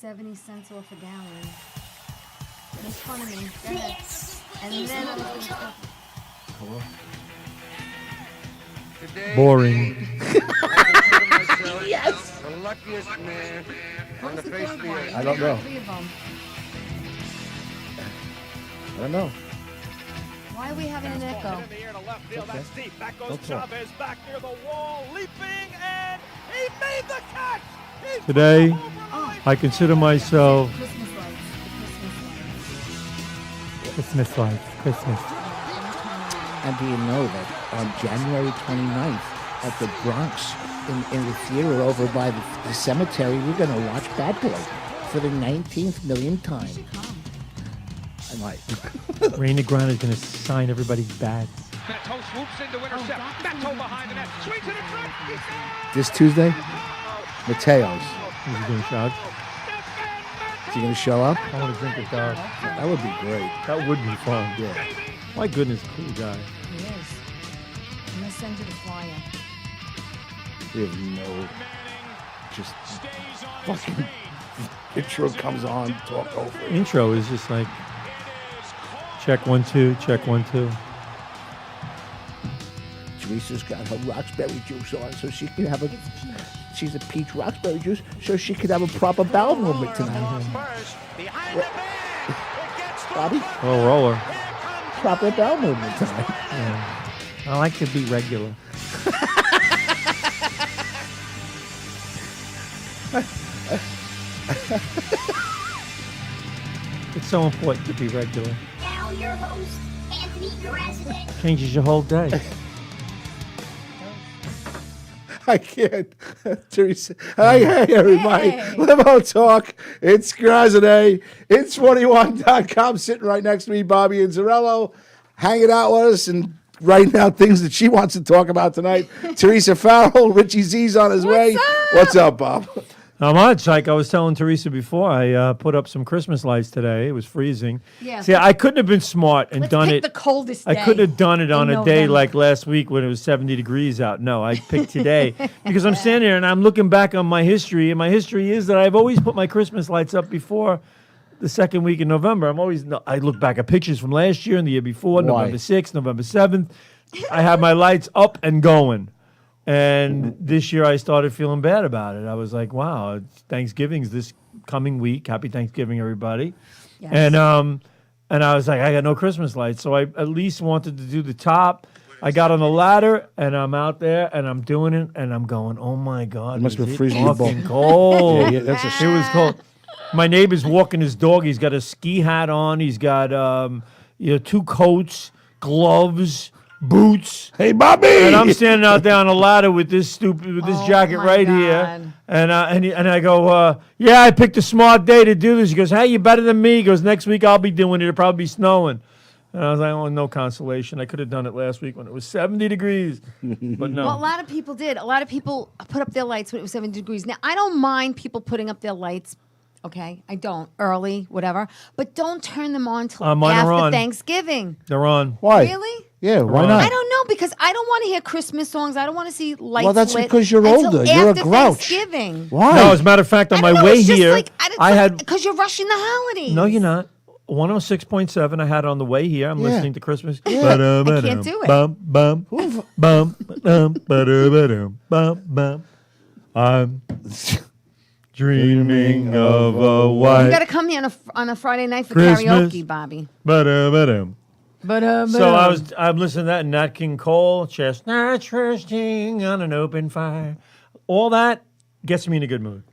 70 cents off a gallon. Make fun of me. Go ahead. And then I was going to stop. Hello? Boring. Yes. The luckiest man on the What's the face of third the one? earth. I don't know. Three of them. I don't know. Why are we having an echo? In the air to left field, Okay. that's deep. Back goes Don't talk. Chavez back near the wall, leaping, and he made the catch. He Today, flew over the I consider myself Christmas lights. The Christmas lights. Christmas. And do you know that on January 29th at the Bronx, in the theater over by the cemetery, we're going to watch Bad Boy for the 19th millionth time. I might. Raina Grant is going to sign everybody's bats. Beto swoops in to intercept. Beto behind the net. Swings it in front. He's there. This Tuesday, Mateo's. Is he doing shots? Is he going to show up? I want to drink with Doc. That would be great. That would be fun. Yeah. My goodness, cool guy. He is. I'm going to send you the flyer. We have no, just fucking intro comes on, talk over it. Intro is just like check 1 2, check 1 2. Teresa's got her Roxbury juice on so she can have a, she's a peach Roxbury juice so she could have a proper bowel movement tonight. Bobby, Oh, roller. proper bowel movement tonight. Yeah. I like to be regular. It's so important to be regular. Now your host, Anthony Grasnick. Changes your whole day. I can't. Teresa. Hey, everybody. Hey. Limo Talk. It's Grazinet. It's 21.com sitting right next to me, Bobby and Zarello, hanging out with us and writing out things that she wants to talk about tonight. Teresa Farrell, Richie Z's on his way. What's up, Bob? Not much. Like I was telling Teresa before, I put up some Christmas lights today. It was freezing. Yeah. See, I couldn't have been smart and Let's done pick it. the coldest I day couldn't have done it on in a day November. like last week when it was 70 degrees out. No, I picked today because I'm standing here and I'm looking back on my history, and my history is that I've always put my Christmas lights up before the second week in November. I look back at pictures from last year and the year before, Why? November 6th, November 7th. I had my lights up and going. And this year I started feeling bad about it. I was like, wow, it's Thanksgiving's this coming week. Happy Thanksgiving, everybody. Yes. And I was like, I got no Christmas lights. So I at least wanted to do the top. I got on the ladder and I'm out there and I'm doing it and I'm going, oh my God. It must have is been it freezing your fucking bone. cold. Yeah, that's a It was cold. My neighbor's walking his dog. He's got a ski hat on. He's got 2 coats, gloves, boots. Hey, Bobby! And I'm standing out there on a ladder with this jacket my right God. here, and I go, yeah, I picked a smart day to do this. He goes, hey, you're better than me. He goes, next week I'll be doing it. It'll probably be snowing. And I was like, oh, no consolation. I could have done it last week when it was 70 degrees, but no. Well, a lot of people did. A lot of people put up their lights when it was 70 degrees. Now, I don't mind people putting up their lights. Okay, I don't. Early, whatever. But don't turn them on till Mine are after on. Thanksgiving. They're on. Why? Really? Yeah, why Right. not? I don't know, because I don't want to hear Christmas songs. I don't want to see lights Well, that's lit because you're until older. You're a after grouch. Thanksgiving. Why? No, as a matter of fact, on I my don't know, way it's just here, like, I had. because you're rushing the holidays. No, you're not. 106.7. I had it on the way here. I'm Yeah. listening to Christmas. Yeah. I can't do it. Bum, bum, bum, bum, bum, bum. I'm dreaming of a You white. got to come here on a Friday night for Christmas. karaoke, Bobby. Ba-da-ba-dum. But So I'm listening to that, and Nat King Cole, chestnuts roasting on an open fire. All that gets me in a good mood.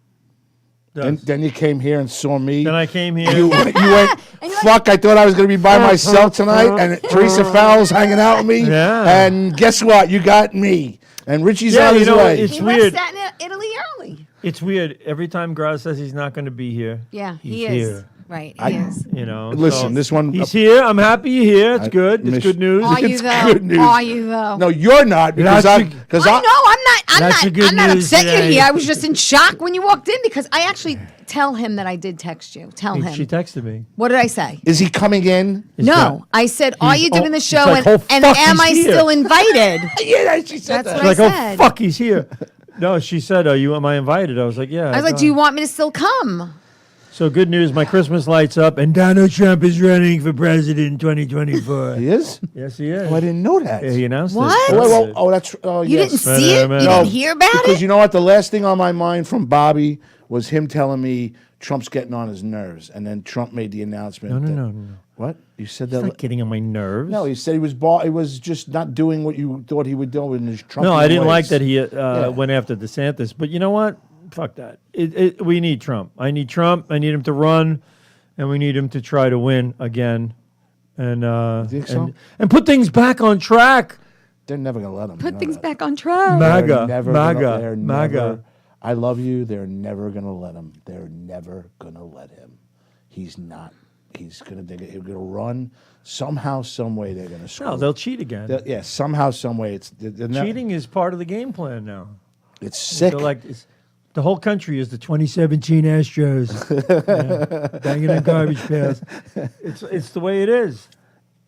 Does. Then you came here and saw me. Then I came here. You went, fuck, I thought I was going to be by myself tonight, and Teresa Farrell's hanging out with me. Yeah. And guess what? You got me. And Richie's Yeah, on you his know, way. it's he weird. left Italy early. It's weird. Every time Graz says he's not going to be here, Yeah, he's he is. here. Right, he is. You know. Listen, so this one- He's here. I'm happy you're here. It's good. It's miss- good news. Are you It's though? good news. Are you though? No, you're not, because That's I'm. a- Because I know. That's the good I'm not news upset today. you're here. I was just in shock when you walked in, because I actually tell him that I did text you. Tell him. She texted me. What did I say? Is he coming in? No, I said, "Are He's- you doing oh, the it's show? like, and oh, and fuck, am I he's here." still invited?" Yeah, she said That's that. what Like, I said. oh fuck, he's here. No, she said, am I invited?" I was like, "Yeah." I was like, "Do you want me to still come?" So good news, my Christmas lights up, and Donald Trump is running for president in 2024. He is? Yes, he is. Oh, I didn't know that. Yeah, he announced What? it. Oh, wait, oh, that's You yes. didn't see it? You No, didn't hear about Because it? you know what? The last thing on my mind from Bobby was him telling me Trump's getting on his nerves, and then Trump made the announcement. No. What you said It's that? not getting on my nerves. No, he said he was he was just not doing what you thought he would do in his Trump. No, I didn't like that he Yeah. went after DeSantis. But you know what? Fuck that. We need Trump. I need Trump. I need him to run, and we need him to try to win again, and think so? and put things back on track. They're never gonna let him. Put know things that. back on track. MAGA, They're never MAGA, gonna, they're MAGA. Never, I love you. They're never gonna let him. They're never gonna let him. He's not. He's gonna. He's gonna run somehow, some way. They're gonna score. No, they'll cheat again. Yeah, somehow, some way. They're not- Cheating is part of the game plan now. It's sick. So like the whole country is the 2017 Astros, banging in garbage pails. It's the way it is.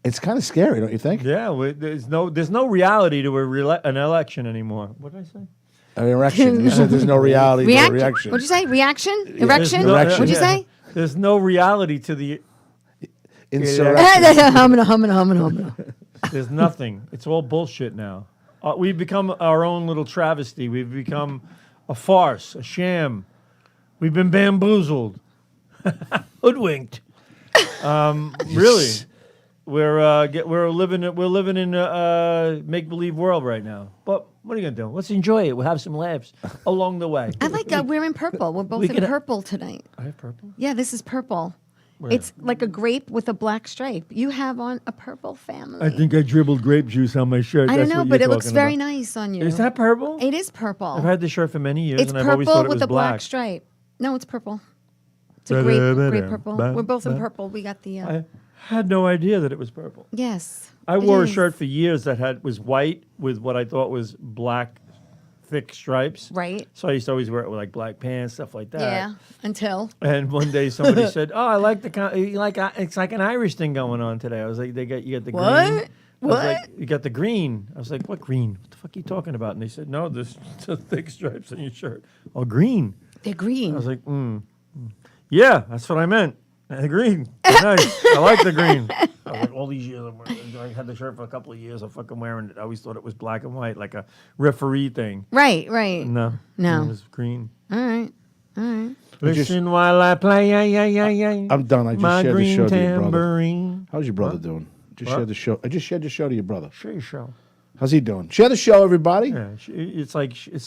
It's kind of scary, don't you think? Yeah, there's no reality to an election anymore. What did I say? An erection. You said there's no reality to a reaction. What'd you say? Reaction? Erection? Erection. What'd you say? There's no reality to the. Insurrection. Humana. There's nothing. It's all bullshit now. We've become our own little travesty. We've become a farce, a sham. We've been bamboozled, hoodwinked. Really, we're living in a make believe world right now. But what are you gonna do? Let's enjoy it. We'll have some laughs along the way. I like we're in purple. We're both we in could- purple tonight. I have purple. Yeah, this is purple. It's like a grape with a black stripe. You have on a purple family. I think I dribbled grape juice on my shirt. I don't That's know, what but you're it looks talking very about. nice on you. Is that purple? It is purple. I've had this shirt for many years, It's and I've always purple thought it was with a black black. stripe. No, it's purple. It's a grape purple. We're both in purple. We got the. I had no idea that it was purple. Yes. I it wore a is. shirt for years that was white with what I thought was black, thick stripes. Right. So I used to always wear it with like black pants, stuff like that. Yeah. Until. And one day somebody said, "Oh, I like it's like an Irish thing going on today." I was like, you got the What? green." I was What? like, you got the green. I was like, what green? What the fuck are you talking about? And they said, no, there's just thick stripes on your shirt. Oh, green. They're green. I was like, yeah, that's what I meant. Green. Nice. I like the green. I was like, all these years, I had the shirt for a couple of years. I'm fucking wearing it. I always thought it was black and white, like a referee thing. right. No. No. It was green. All right. Listen while I play, yeah. I'm done. I just My shared the green show to your brother. tambourine. How's your brother doing? Just shared the show. I just shared the show to your brother. Share your show. How's he doing? Share the show, everybody. Yeah, it's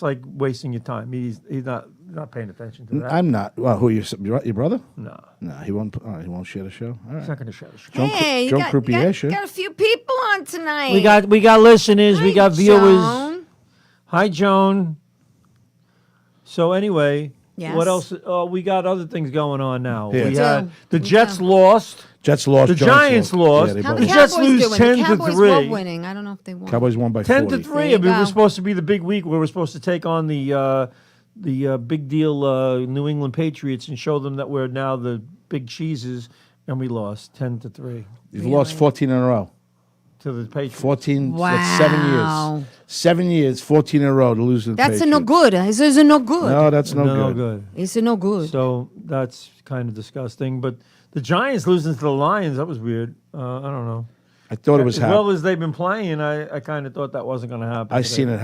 like wasting your time. He's not paying attention to that. I'm not. Well, who your brother? No, No, he won't. He won't share the show. All he's right. not going to share the show. Joan, Hey, Joan you got, Croupier, sure. got a few people on tonight. We got listeners. we Hi, got viewers. Joan. Hi, Joan. So anyway, Yes. what else? We got other things going on now. Yeah. We We had do. the We Jets do. lost. Jets lost. The Giants lost. Yeah, they How both the The lost. Jets Cowboys lose doing? 10 the to Cowboys 3. were winning. I don't know if they won. Cowboys won by 10 40. to 3. There I you mean, it was go. supposed to be the big week where we're supposed to take on the big deal New England Patriots and show them that we're now the big cheeses, and we lost 10 to 3 You've lost 14 in a row. to the Patriots. 14. Wow. That's 7 years. 7 years, 14 in a row to lose to the That's a Patriots. no good. This is a no good. No, that's no, No good. good. It's a no good. So that's kind of disgusting. But the Giants losing to the Lions, that was weird. I don't know. I thought it was As happening. well as they've been playing, I kind of thought that wasn't going to happen. I today. seen it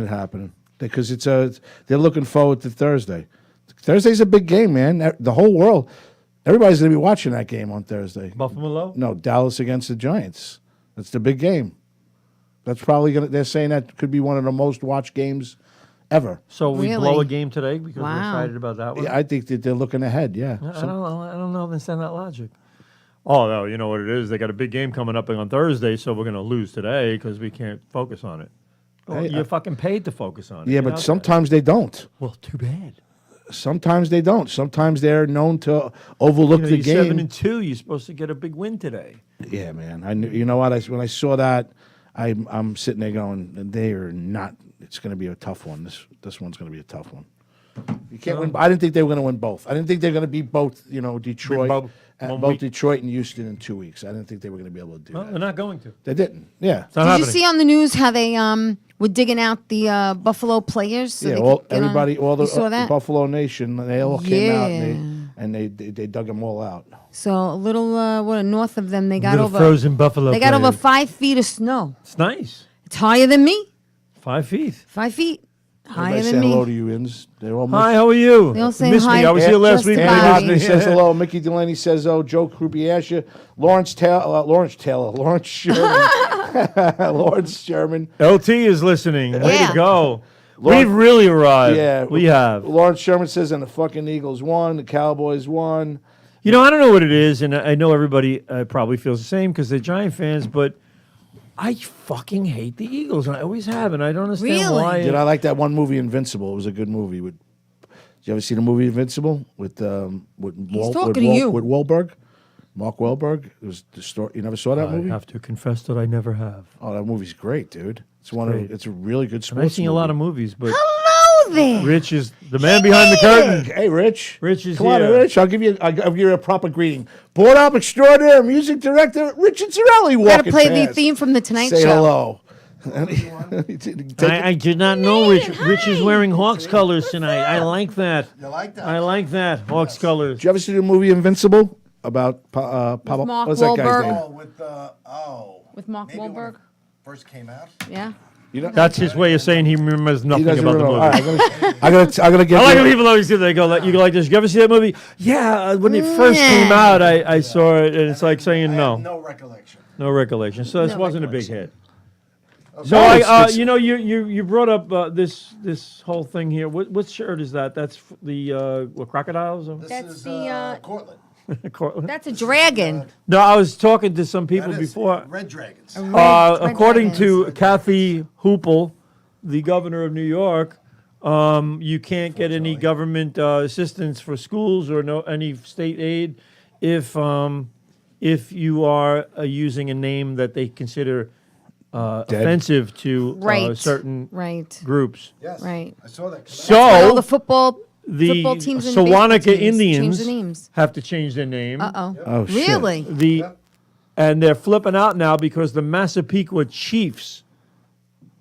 happening. Because they're looking forward to Thursday. Thursday's a big game, man. The whole world, everybody's going to be watching that game on Thursday. Buffalo? No, Dallas against the Giants. That's the big game. That's probably going to, they're saying that could be one of the most watched games ever. So we Really? blow a game today because we're Wow. excited about that one? Yeah, I think that they're looking ahead, yeah. I don't know. I don't know if they understand that logic. Oh, no, you know what it is? They got a big game coming up on Thursday, so we're going to lose today because we can't focus on it. Well, Hey, you're fucking paid to focus on it. Yeah, You're but not sometimes they don't. paid. Well, too bad. Sometimes they don't. Sometimes they're known to overlook You know, the you're game. 7-2. You're supposed to get a big win today. Yeah, man. I knew. You know what? When I saw that, I'm sitting there going, they are not. It's going to be a tough one. This one's going to be a tough one. You can't win. I didn't think they were going to win both. I didn't think they're going to beat both. Detroit, one both week. Detroit and Houston in 2 weeks. I didn't think they were going to be able to do Well, that. they're not going to. They didn't. Yeah. It's not Did happening. you see on the news how they were digging out the Buffalo players? So Yeah. they All could get on- everybody, all the You saw that? Buffalo Nation, they all came out. Yeah. And and they dug them all out. So a little north of them, they got Little over frozen buffalo. They got over players. 5 feet of snow. It's nice. It's higher than me. 5 feet. 5 feet higher Everybody than say hello to me. you, Ins. They're all Hi, how are you? They all say Missed me. hi. I was here last Just week. about. Andy Bobby. Rodney says hello. Mickey Delaney says oh. Joe Krupiasha. Lawrence Sherman. Lawrence Sherman. LT is listening. Way Yeah. to go. Lawrence- We've really arrived. Yeah, we have. Lawrence Sherman says, and the fucking Eagles won. The Cowboys won. You know, I don't know what it is, and I know everybody probably feels the same because they're Giant fans, but I fucking hate the Eagles, and I always have, and I don't understand Really? why. Did I like that one movie, Invincible? It was a good movie. Did you ever see the movie Invincible with talking to you. with Wahlberg, Mark Wahlberg? It was the story. You never saw that I movie? have to confess that I never have. Oh, that movie's great, dude. It's great. It's a really good And sports. I've seen a lot of movies, but Hello there. Rich is the man behind the curtain. Hey, Rich. Rich is Come on, here. Rich. I'll give you a proper greeting. Board op extraordinaire, music director, Richard Cirelli. Got Walking to play the past. theme from the Tonight Say Show. hello. I did not know Rich is wearing Hawks colors tonight. I like that. You like that? I like that. Hawks colors. Did you ever see the movie Invincible about Papa? Mark What's that guy's Wahlberg. name? Oh, with With Mark maybe when it Wahlberg. first came out. Yeah. You know, That's his way of saying he remembers he nothing doesn't about the remember. movie. All right, I'm gonna get. I like you- when people always do that. They go like, you go like this. You ever see that movie? Yeah, when it first Nah. came out, I saw it, and it's like saying I have no, no recollection. no recollection. So this No wasn't a big hit. So No, I, it's- you know, you brought up this whole thing here. What shirt is that? That's the what, crocodiles? Or? This That's is the, Cortland. Cortland? That's a dragon. No, I was talking to some people That is, before. Red Dragons. Red According dragons. to Kathy Hoopel, the governor of New York, you can't get any government assistance for schools or any state aid if you are using a name that they consider offensive to Right. certain Right. groups. Yes. Right. I saw that. All So the football the teams and baseball Sewanaka teams change Indians the names. have to change their name. Uh-oh. Oh, shit. Really? And they're flipping out now because the Massapequa Chiefs,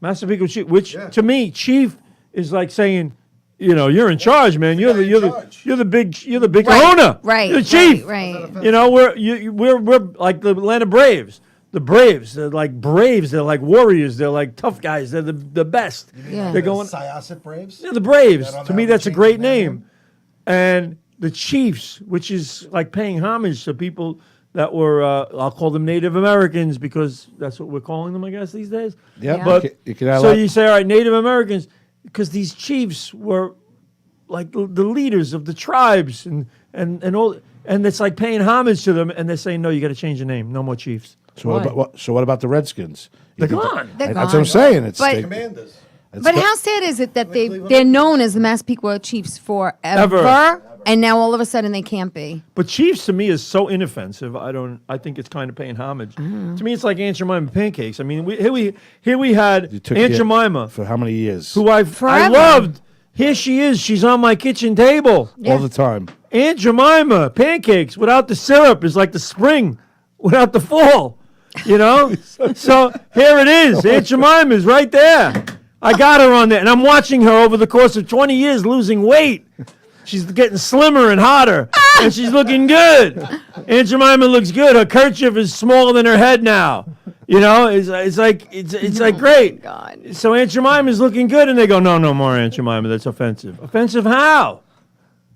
which Yeah. to me, chief is like saying, you know, you're in charge, man. You're the big Right, owner. right, You're the chief. right. You know, we're like the Atlanta Braves. The Braves, they're like Braves. They're like warriors. They're like tough guys. They're the best. Yeah. They're going. Syosset Braves. Yeah, the Braves. That on To me, that that's a change great the name? name. And the Chiefs, which is like paying homage to people that were, I'll call them Native Americans because that's what we're calling them, I guess, these days. Yep. Yeah. But You can have so that. you say, all right, Native Americans, because these chiefs were like the leaders of the tribes and all, and it's like paying homage to them, and they're saying, no, you got to change the name. No more chiefs. So what about the Redskins? You They're think gone. They're That's what gone. I'm saying. It's But- they- Commanders. it's But got- how sad is it that Cleveland they're Indians. known as the Massapequa Chiefs forever, Ever. and now all of a sudden they can't be? But Chiefs to me is so inoffensive. I think it's kind of paying homage. Mm-hmm. To me, it's like Aunt Jemima pancakes. I mean, here we had You took Aunt care- Jemima, for how many years? who I Forever. loved. Here she is. She's on my kitchen table. All the time. Aunt Jemima pancakes without the syrup is like the spring without the fall. You know? So here it is. Aunt Jemima is right there. I got her on there, and I'm watching her over the course of 20 years losing weight. She's getting slimmer and hotter, and she's looking good. Aunt Jemima looks good. Her kerchief is smaller than her head now. You know, it's like great. God. So Aunt Jemima is looking good, and they go, no more Aunt Jemima. That's offensive. Offensive how?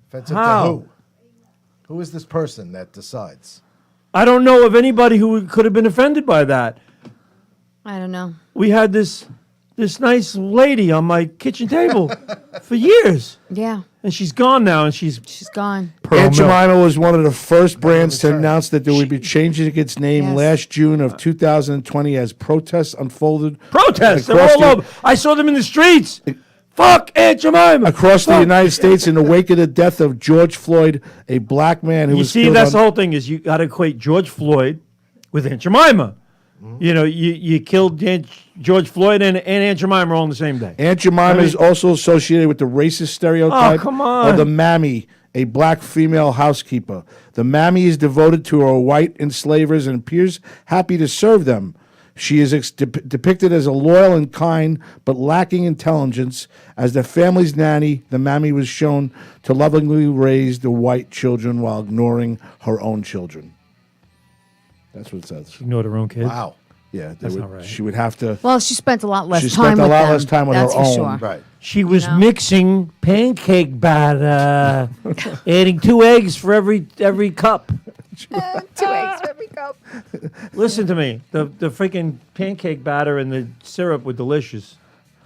Offensive How? to who? Who is this person that decides? I don't know of anybody who could have been offended by that. I don't know. We had this nice lady on my kitchen table for years, Yeah, and she's gone now, and she's she's gone. Aunt Jemima was one of the first brands to return. announce that they would be changing its name Yes. last June of 2020 as protests unfolded protests. They're across all the- over. I saw them in the streets. Fuck Aunt Jemima. across the Fuck. United States in the wake of the death of George Floyd, a black man who You was see, killed that's the on- whole thing is you got to equate George Floyd with Aunt Jemima. You know, you killed George Floyd and Aunt Jemima all on the same day. Aunt Jemima is also associated with the racist stereotype come on. of the mammy, a black female housekeeper. The mammy is devoted to her white enslavers and appears happy to serve them. She is depicted as a loyal and kind, but lacking intelligence. As the family's nanny, the mammy was shown to lovingly raise the white children while ignoring her own children. That's what it says. Ignore her own kids. Wow. Yeah, That's not right. she would have to. Well, she spent a lot less She time spent a with lot them. less time with That's her for own. Sure. Right. She was know? mixing pancake batter, adding 2 eggs for every cup. 2 eggs for every cup. Listen to me. The freaking pancake batter and the syrup were delicious.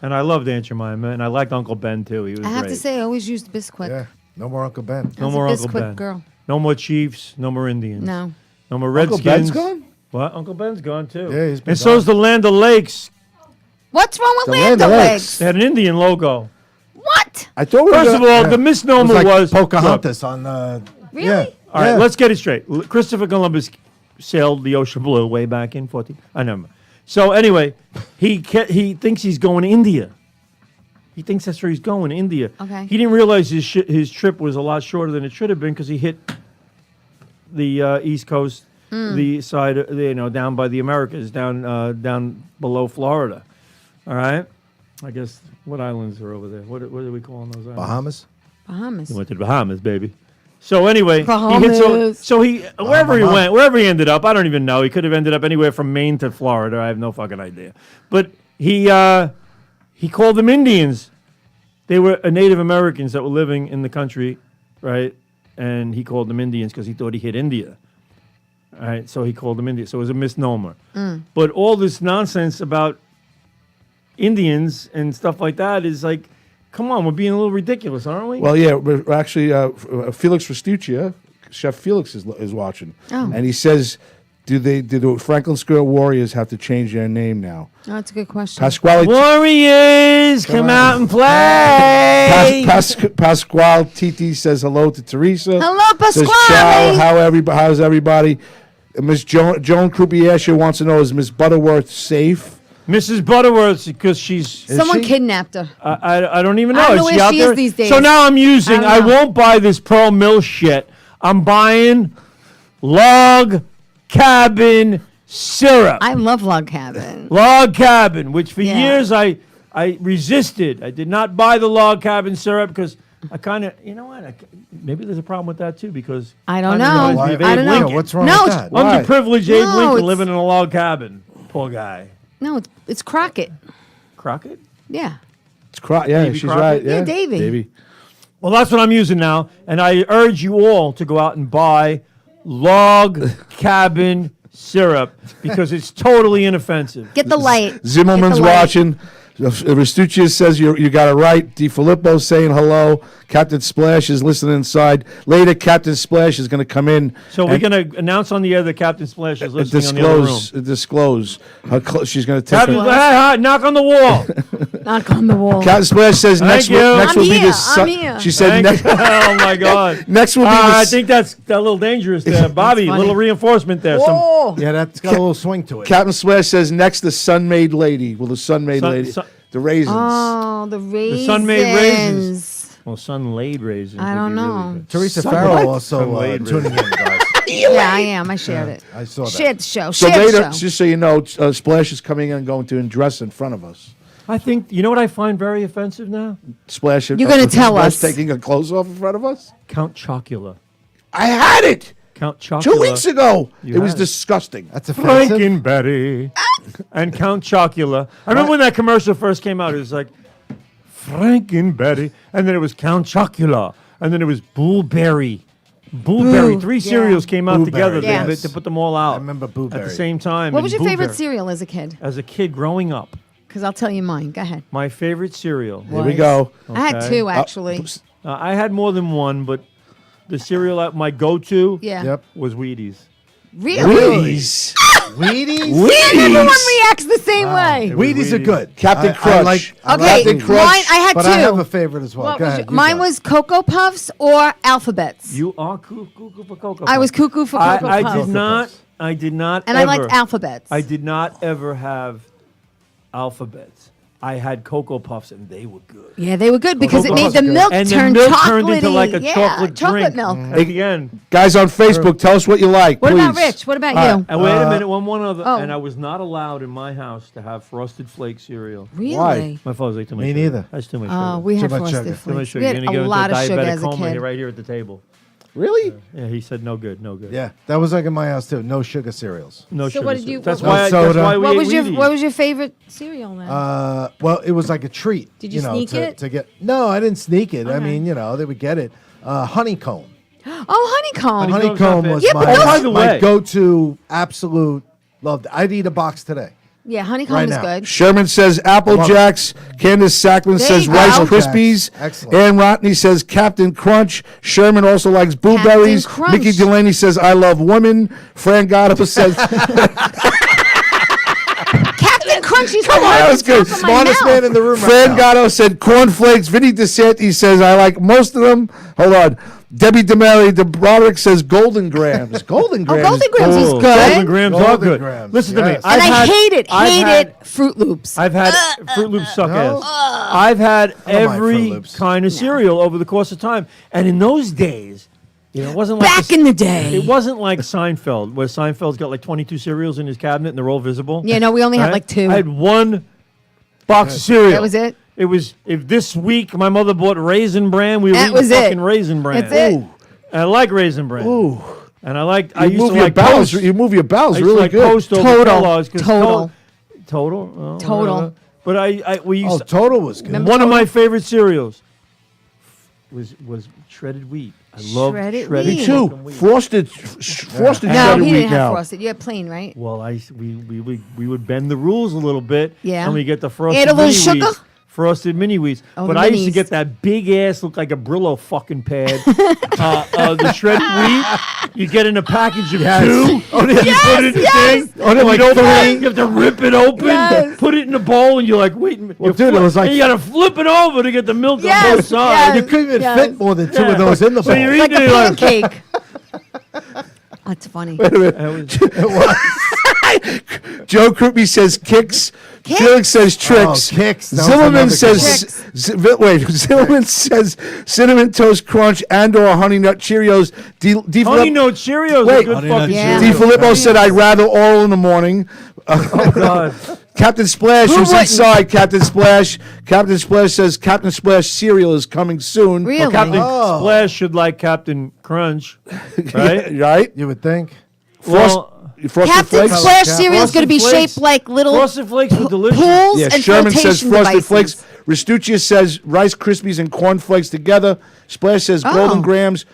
And I loved Aunt Jemima, and I liked Uncle Ben, too. He was I have great. to say, I always used Bisquick. Yeah. No more Uncle Ben. No I was more a Uncle Bisquick Ben. girl. No more Chiefs. No more Indians. No. No more Uncle Redskins. Ben's gone? What? Uncle Ben's gone, too. Yeah, he's been And so's the Land O'Lakes. What's wrong with The Land Land O'Lakes? They had an Indian logo. What? I thought we were First of gonna- all, Yeah. the It misnomer was like was Pocahontas on Really? Yeah. All right, Yeah. let's get it straight. Christopher Columbus sailed the ocean blue way back in 14. I never mind. So anyway, he thinks he's going to India. He thinks that's where he's going, India. Okay. He didn't realize his trip was a lot shorter than it should have been because he hit the East Coast, the side, down by the Americas, down below Florida. All right. I guess what islands are over there? What are we calling those islands? Bahamas. Bahamas. He went to the Bahamas, baby. So anyway, Bahamas. wherever he ended up, I don't even know. He could have ended up anywhere from Maine to Florida. I have no fucking idea. But he called them Indians. They were Native Americans that were living in the country, right? And he called them Indians because he thought he hit India. All right, so he called them Indians. So it was a misnomer. But all this nonsense about Indians and stuff like that is like, come on, we're being a little ridiculous, aren't we? Well, yeah, we're actually, Felix Restuccia, Chef Felix is watching, Oh. and he says, do the Franklin Square Warriors have to change their name now? Oh, that's a good question. Pasquale Warriors, come out and play. Pasquale Titi says hello to Teresa. Hello, Says Pasquale. ciao. How's everybody? Miss Joan Croupier wants to know, is Miss Butterworth safe? Mrs. Butterworth, because she's. Someone she? kidnapped her. I don't even know. I don't Is know she where out she there? is these days. So now I'm using. I I don't know. won't buy this Pearl Mill shit. I'm buying log cabin syrup. I love Log Cabin. Log cabin, which for Yeah. years I resisted. I did not buy the log cabin syrup because I kind of, you know what? Maybe there's a problem with that too because I don't kinda know. reminds me of I Abe don't know. Lincoln. What's wrong No, with it's- that? Why? Underprivileged Abe No, Lincoln it's- living in a log cabin. Poor guy. No, it's Crockett. Crockett? Yeah. It's yeah, Davy she's Crockett? right. Yeah, Davy. Davy. Well, that's what I'm using now, and I urge you all to go out and buy log cabin syrup because it's totally inoffensive. Get the light. Zimmerman's Get the light. watching. Restuccia says you got it right. DiFilippo saying hello. Captain Splash is listening inside. Later, Captain Splash is going to come in. So we're and going to announce on the air that Captain Splash is listening on the other room. disclose. She's going to take Captain, her. knock on the wall. Knock on the wall. Captain Splash says Thank next you. next I'm will be here, the sun. I'm here. She said Thank next, you. Oh my God. next will be I the think that's a little dangerous there, Bobby. A funny. little reinforcement there. Whoa. Yeah, that's got a little swing to it. Captain Splash says next the sun-made lady. Well, the sun-made Sun- lady. sun- The raisins. Oh, the raisins. sun-made raisins. Well, sun laid raisins. I would don't be really know. good. Teresa Some Farrell what? also Some late tuning in, guys. Yeah, I am. I shared it. I saw that. Shared the show. So Shared the later, show. just so you know, Splash is coming in and going to dress in front of us. I think, you know what I find very offensive now? Splash. You're gonna tell Splash us. taking her clothes off in front of us. Count Chocula. I had it Count Chocula. 2 weeks ago. You It was had it. disgusting. That's offensive. Frankenberry and Count Chocula. I remember when that commercial first came out. It was like Frankenberry, and then it was Count Chocula, and then it was Blueberry. Blueberry. Boo. Three Yeah. cereals came out Blueberry, together yes. to put them all out. I remember at Blueberry. the same time. What and was your favorite Blueberry. cereal as a kid? As a kid growing up, Because I'll tell you mine. Go ahead. my favorite cereal. Here we go. I had Okay. two, actually. I had more than one, but the cereal my go-to Yeah. Yep. was Wheaties. Really? Wheaties. Wheaties? Everyone reacts the same way. Wheaties are good. Captain I Crunch. like Okay, Captain Wheaties. Crunch. mine, I had But two. I have a favorite as well. What Go was ahead. your- mine go. was Cocoa Puffs or Alphabets. You are cuckoo for Cocoa I was Puffs. cuckoo for Cocoa I Puffs. did not And ever, I liked Alphabets. I did not ever have alphabets. I had Cocoa Puffs, and they were good. Yeah, they were good because it Cocoa made Puffs the are good. milk And the turn milk chocolatey. turned into like a chocolate drink. milk. At the end. Guys on Facebook, tell us what you like, What please. about Rich? What about All you? right. And wait a minute, one other. Oh. And I was not allowed in my house to have Frosted Flake cereal. Really? Why? My father's like too much Me sugar. neither. That's too much Oh, sugar. we had Too much Frosted sugar. Too much Flakes. sugar. We had You're gonna a go lot of into sugar diabetic as a coma here, kid. right here at the table. Really? Yeah, he said no good, no good. Yeah, that was like in my house too. No sugar cereals. No So sugar. what did you- That's what- why. No That's soda. why we What ate was your Wheaties. What was your favorite cereal then? Well, it was like a treat. Did you know, sneak to, it? to get? No, I didn't sneak it. I Okay. mean, they would get it. Honeycomb. Honeycomb. Honeycomb was Yeah, but my, those- by the my way- go-to. Absolute loved. I'd eat a box today. Yeah, honeycomb Right is now. good. Sherman says Apple Love it. Jacks. Candace Sackman There says you Rice go. Apple Krispies. Jacks. Excellent. Ann Rotney says Captain Crunch. Sherman also likes blueberries. Crunch. Mickey Delaney says I love women. Fran Gatto says Captain Crunchy's Come on, that was good. Smartest man in the room. Fran right now. Gatto said cornflakes. Vinny DeSantis says I like most of them. Hold on. Debbie DeMary Broderick says Golden Grams. Golden Grams. Golden Grams is Oh, good. Golden Grams are Golden good. Grams, Listen to me. yes. And I hate it. I've Hate had- it. Fruit Loops. I've had Fruit Loops suck No. ass. I've had I don't mind Fruit every Loops. kind of cereal over the course of time, and in those days, it wasn't like Back in the day. It wasn't like Seinfeld, where Seinfeld's got like 22 cereals in his cabinet and they're all visible. Yeah, no, we only had Right? like 2. I had one box of cereal. That was it? It was if this week my mother bought Raisin Bran, we were That eating was it. fucking Raisin Bran. That's it. Ooh. And I like Raisin Bran. Ooh. And I You used move to your like bowels. Post. You move your I bowels used to really like good. Post over Total. Kellogg's 'cause Total. Total. Total. whatever. But we used Oh, to, Total was good. one of my favorite cereals was shredded wheat. I love Shredded shredded wheat. Me too. fucking wheat. Frosted No, shredded he wheat didn't have now. frosted. You had plain, right? Well, we would bend the rules a little bit. Yeah. And we get the frosted Add a little mini sugar? wheats. Frosted mini wheats. Oh, But the I used to minis. get that big ass, look like a Brillo fucking pad. The shredded wheat. You get in a package of 2. Oh, then you put it in the yes. thing. Oh, like you 3. You have to rip it open, Yes. put it in a bowl, and you're like, wait a minute. Well, you dude, it was like- and you got to flip it over to get the milk on Yes, both sides. You couldn't even Yes. fit more than 2 Yeah. of those in the So bowl. you're Like a eating it like- pancake. That's funny. Joe Krupe says kicks. Felix says tricks. Oh, Kicks. That was Zilliman another says good Zilliman says cinnamon toast crunch and or honey nut Cheerios. Honey Nut Cheerios Wait. are good Honey fucking Nut Yeah. D. cereal. Filippo said I'd rather oral in the morning. Oh, God. Captain Splash, Who who's wouldn't? inside. Captain Splash. Captain Splash says Captain Splash cereal is coming soon. Really? Well, Captain Oh. Splash should like Captain Crunch, right? Right? You would think. Well, Frosted Captain Flakes. Splash Frosted cereal is going to be Flakes. shaped like little Frosted Flakes were delicious. pools Yeah, and Sherman says flotation Frosted devices. Flakes. Restuccia says Rice Krispies and Corn Flakes together. Splash says Oh. Golden Grams.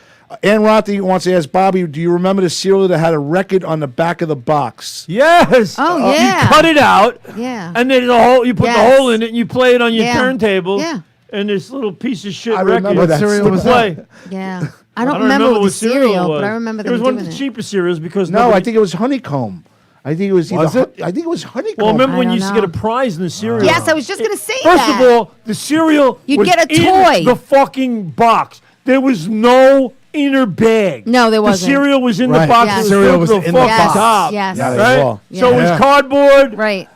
Ann Rothy wants to ask Bobby, do you remember the cereal that had a record on the back of the box? Yes. Oh, yeah. You cut it out. Yeah. And then the hole. You put Yes. the hole in it, and you play it on your Yeah. turntable. Yeah. And this little piece of shit I record. remember that cereal still. was play. Yeah. I don't remember what the cereal, but I remember them It was one of doing the it. cheapest cereals because No, nobody- I think it was Honeycomb. I think it was either. Was it? I think it was Honeycomb. Well, remember I when you don't used to get a know. prize in the cereal? Yes, I was just going to say First that. of all, the cereal You'd was get a in toy. the fucking box. There was no inner bag. No, there wasn't. The cereal was in the Right. box. Yes. It was Cereal filled was to the in the fucking yes, top. yes. Yeah, they Right? were. So it Yeah. was cardboard. Right.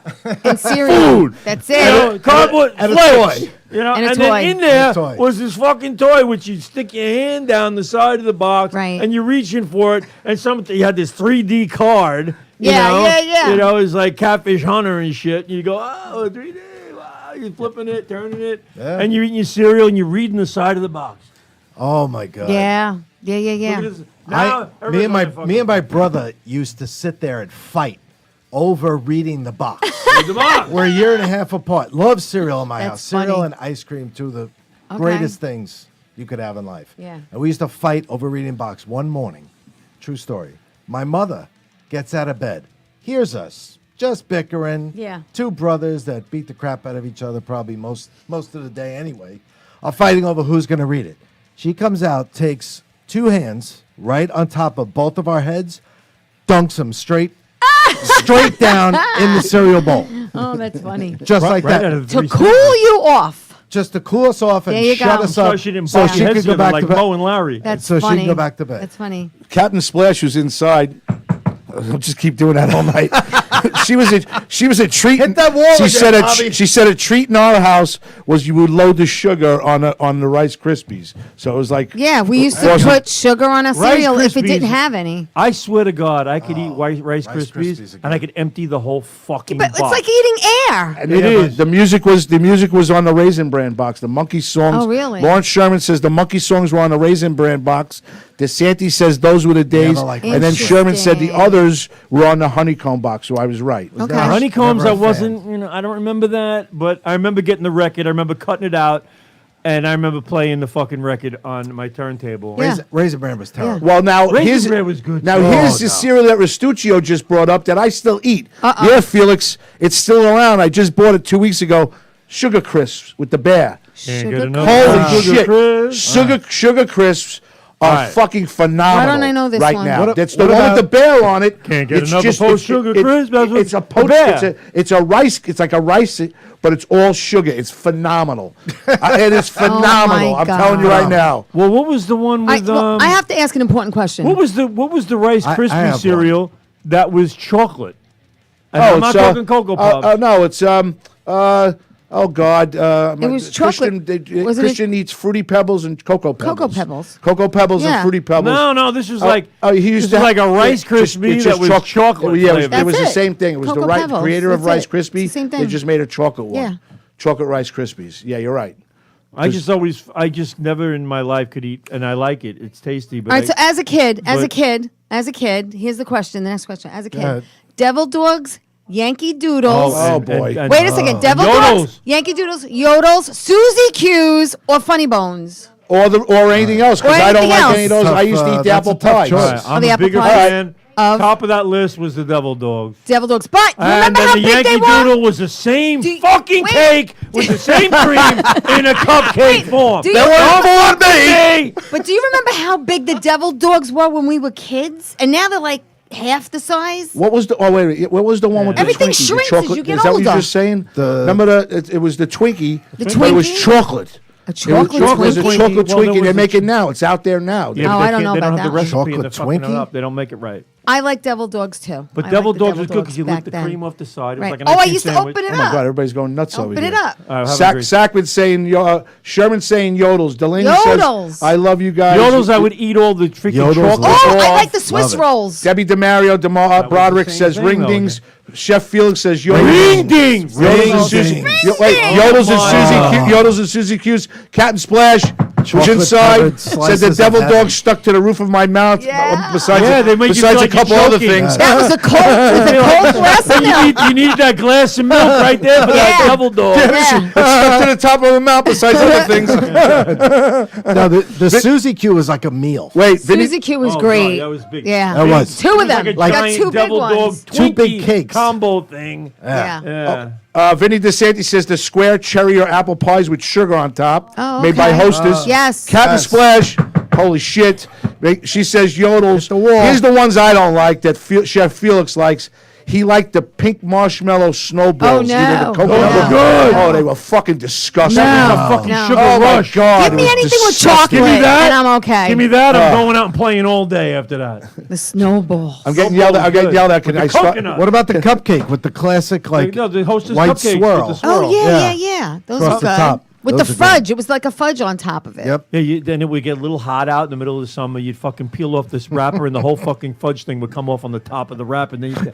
And cereal. Food. That's You know, it. cardboard and a flakes. toy. You know, And a and toy. then in there And a toy. was this fucking toy which you'd stick your hand down the side of the box, Right. and you're reaching for it, and you had this 3D card. You Yeah, know, yeah. You know, it's like Catfish Hunter and shit. And you go, oh, 3D, wow, you're flipping it, turning it, Yeah. and you're eating your cereal and you're reading the side of the box. Oh my God. Yeah. Yeah, yeah, Look yeah. at this. Now, Me and everybody's my brother used to sit there and fight over reading the box. read the box. We're a year and a half apart. Love cereal in my That's house. Cereal funny. and ice cream, two of the Okay. greatest things you could have in life. Yeah. And we used to fight over reading box. One morning, true story. My mother gets out of bed, hears us just bickering. Yeah. Two brothers that beat the crap out of each other probably most of the day anyway, are fighting over who's going to read it. She comes out, takes two hands right on top of both of our heads, dunks them straight down in the cereal bowl. Oh, that's funny. Just like Right that. out of To 3 cool you off. Just to cool us off and There you shut go. us So up she didn't so bust she your could heads go together back like to bed. Mo and Larry. That's So she funny. can go back to bed. That's funny. Captain Splash, who's inside. I'll just keep doing that all night. she was a treat. Hit that wall She again, said Bobby. she said a treat in our house was you would load the sugar on the Rice Krispies. So it was like Yeah, we used to awesome. put sugar on our Rice cereal if it Krispies- didn't have any. I swear to God, I could eat Rice Rice Krispies, Krispies are and I good. could empty the whole fucking But it's box. like eating air. And It is. The music was on the Raisin Bran box. The Monkey songs. Oh, really? Lawrence Sherman says the Monkey songs were on the Raisin Bran box. DeSanti says those were the days. Never liked And then Interesting. Sherman said the others were on the Honeycomb box. So I was right. Okay. that- Honeycombs, Never I a wasn't, I don't remember that, but I remember getting the record. I remember cutting it out, and I remember playing the fucking record on my turntable. Yeah. Raisin Bran was terrible. Well, now Raisin here's Bran was good, Now too. here's Oh, the no. cereal that Restuccio just brought up that I still eat. Yeah, Felix, it's still around. I just bought it 2 weeks ago. Sugar Crisps with the bear. Can't Sugar get enough Holy Sugar shit! Crisp. Sugar Crisps are Right. fucking phenomenal. Why don't I know this right one? now? What That's the what one about- with the bear on it. Can't get It's enough of just- poached Sugar Crisp. That's what- It's a the poached. bear. It's a rice. It's like a rice, but it's all sugar. It's phenomenal. It is phenomenal. I'm telling you God. right now. Well, what was the one with I have to ask an important question. what was the Rice I Krispie have cereal that was chocolate? And Oh, I'm not it's, talking Cocoa Puffs. no, it's oh God! It was chocolate. Wasn't it- Christian eats Fruity Pebbles and Cocoa Pebbles. Cocoa Pebbles. Cocoa Pebbles Yeah. and Fruity Pebbles. No, this was like he this used to was like a have- Rice just- Krispie it's that just was chocolate. Yeah, flavored. it was the That's it. same thing. It was Cocoa the Pebbles. creator of That's Rice it. Krispie. It's the same They thing. just made a chocolate one. Yeah. Chocolate Rice Krispies. Yeah, you're right. I just never in my life could eat, and I like it. It's tasty, but All right, so as a kid, but- here's the question. The next question. As a kid, ahead. Devil Dogs, Yankee Doodles. Oh, boy. Wait a second. Devil Yodels. Dogs, Yankee Doodles, Yodels, Susie Q's, or Funny Bones. Or anything else, because Or I don't anything like any of else. those. I used to eat the That's a apple tough pies. choice. All right, I'm the a apple bigger pie fan. of- Top of that list was the Devil Dogs. Devil Dogs. But you And remember then how the big Yankee they were? Doodle was the same Do you- fucking wait. cake with the same cream in a cupcake form. Do you They remember- were for me. But do you remember how big the Devil Dogs were when we were kids? And now they're like half the size. What was the? Oh wait, what was the one with the Everything Twinkie? The shrinks as chocolate? you get Is that what older. you're just saying? The- Remember it was the Twinkie, The but it was Twinkie? chocolate. A It chocolate was a Twinkie? chocolate Well, there Twinkie. They was make a- it now. It's out there now. Yeah, Oh, but I they don't can't- know They don't about have the that one. recipe and they're Chocolate fucking it Twinkie? up. They don't make it right. I like Devil Dogs too. But I Devil like the Dogs was good because you back licked the then. cream off the side. It was Right. like an Oh, I ice cream used to sandwich. open it Oh my up. God, everybody's going nuts over Open here. it up. All right, have a great- Sackman's saying, Sherman's saying yodels. Delaney Yodels. says, I love you guys. Yodels, I would eat all the freaking Yodels, chocolate. love Oh, I off. like the Swiss Love it. rolls. Debbie DeMario, was Broderick the same says thing, ring though, dings. Chef Felix says yodels. Ring dings. Yodels and Ring Susie. dings. Wait, Yodels and my Susie. God. Yodels and Susie Q's. Captain Splash. Was Chocolate inside. covered Said the slices of devil heaven. dog stuck to the roof of my mouth. Yeah. Besides, Yeah, they make you besides feel a like you're couple other choking. things. That was a cold, with a cold glass of milk. You need that glass of milk right there for that Yeah. Devil Dog. Yeah. It's stuck to the top of the mouth. Besides other things. No, the Susie Q was like a meal. Wait, Vinny. Susie Q was Oh, God, great. that was big. Yeah. That was. Two of them. Like a Got giant two big Devil Dog ones. Two big Twinkie cakes. combo thing. Yeah. Yeah. Vinny DeSanti says the square cherry or apple pies with sugar on top, Oh, made by okay. Hostess. Yes. Captain Yes. Splash. Holy shit! She says yodels. the wall. Here's the ones I don't like that Chef Felix likes. He liked the pink marshmallow snowballs. Oh, Either no. the coconut Oh, or- good. Oh, they were fucking disgusting. No. A fucking No. sugar Oh my rush. God! Give it me was anything with disgusting. chocolate, Give me that. and I'm okay. Give me that. I'm going out and playing all day after that. the snowball. I'm getting yelled at. I'm getting Good. yelled at. Can With I the start? coconut. What about the cupcake with the classic like No, the Hostess white cupcakes swirl? with the swirl. Oh, yeah, Yeah. yeah. Those Across are the good. top. With Those the are good. fudge. It was like a fudge on top of it. Yep. Yeah, then it would get a little hot out in the middle of the summer. You'd fucking peel off this wrapper, and the whole fucking fudge thing would come off on the top of the wrap, and then you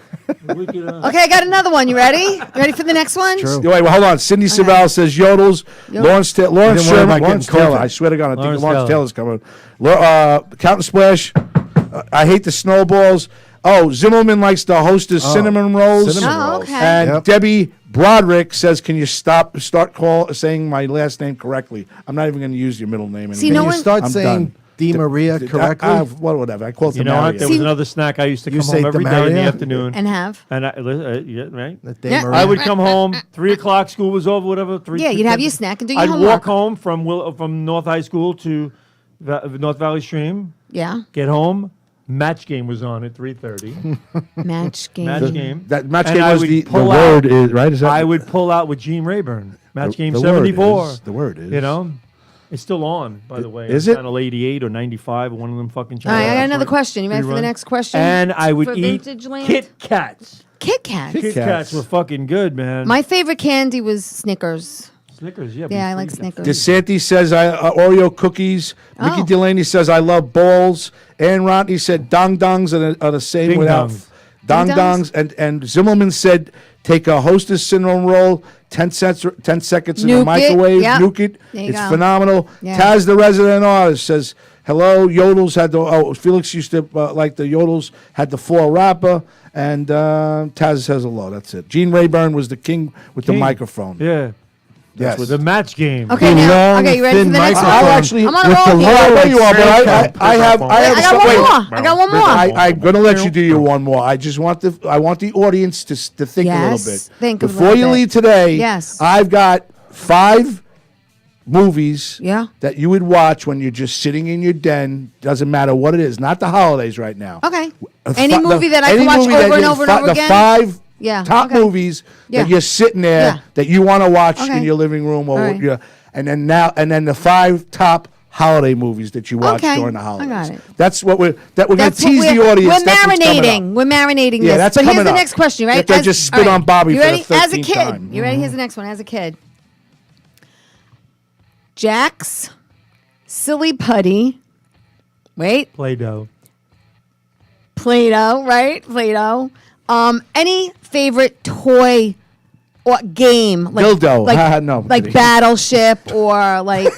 Okay, I got another one. You ready? You ready for the next one? True. Wait, well, hold on. Cindy Savall says yodels. Lawrence didn't Lawrence worry Sherman. about Lawrence getting Taylor. COVID. I swear to God, I think Lawrence Lawrence Taylor. Taylor's coming. Captain Splash. I hate the snowballs. Oh, Zimmerman likes the Hostess cinnamon rolls. cinnamon Oh, rolls. okay. And Yep. Debbie Broderick says, "Can you start saying my last name correctly? I'm not even going to use your middle name anymore." See, Can no you one- start I'm saying done. Di Maria correctly? Whatever. I call it You the know what? There was See- another snack I used to You come say home every day in the Demaria? afternoon. And have. And yeah, right. The Di Yeah. Maria? I would come home 3 o'clock. School was over. Whatever. Yeah, you'd have your snack and do your I'd homework. walk home from North High School to North Valley Stream. Yeah. Get home. Match game was on at 3:30. Match game. Match game. That match And game I was would the pull word out- is right. Is that I would pull out with Gene Rayburn. Match game the 74. Word is, the word is. You know, it's still on. By the way, Is it? Channel 88 or 95 or one of them fucking All channels? right, I got another question. You ready for the Rerun. next question? And I would For eat Vintage Land? Kit Kats. Kit Kats. Kit Kit Kats. Kats were fucking good, man. My favorite candy was Snickers. Snickers, yeah. Yeah, I be like free. Snickers. DeSanti says Oreo cookies. Mickey Oh. Delaney says I love balls. Ann Rodney said dong dongs are the same Ding without dongs. dong Ding dongs. And Zimmerman said take a Hostess cinnamon roll, 10 seconds in Nuke the it, microwave, yep. nuke it. There you It's go. phenomenal. Yeah. Taz, the resident artist, says hello. Yodels had Felix used to like the Yodels had the 4 wrapper. And Taz says hello. That's it. Gene Rayburn was the king with the King. microphone. Yeah. Yes. The match game. Okay, The now. long, Okay, you ready for thin the next microphone. one? I'll actually. I'm on a with roll the here. I know lower you are, but I have. I got one wait. more. I got one more. I'm going to let you do your one more. I just want the audience to think a little Yes, bit. think a Before little you bit. leave today, Yes. I've got 5 movies Yeah. that you would watch when you're just sitting in your den. Doesn't matter what it is. Not the holidays right now. Okay. Uh, Any fi- movie that I any can watch movie that over and you- over and over the again? 5 Yeah, top okay. movies Yeah. that you're sitting there Yeah. that you want to watch Okay. in your living room or All right. and then the 5 top holiday movies that you watch Okay, during the I holidays. got it. That's what we're going to That's what tease the audience. We're That's what's coming up. marinating. We're marinating Yeah, this. that's But here's coming the up. next question, right? After I just spit all on Bobby you for the ready? As a 13th kid. time. You ready? Here's the next one. As a kid. Jack's Silly Putty. Wait. Play-Doh. Play-Doh, right? Play-Doh. Any favorite toy or game? Dildo. No, I'm like kidding. Battleship or like...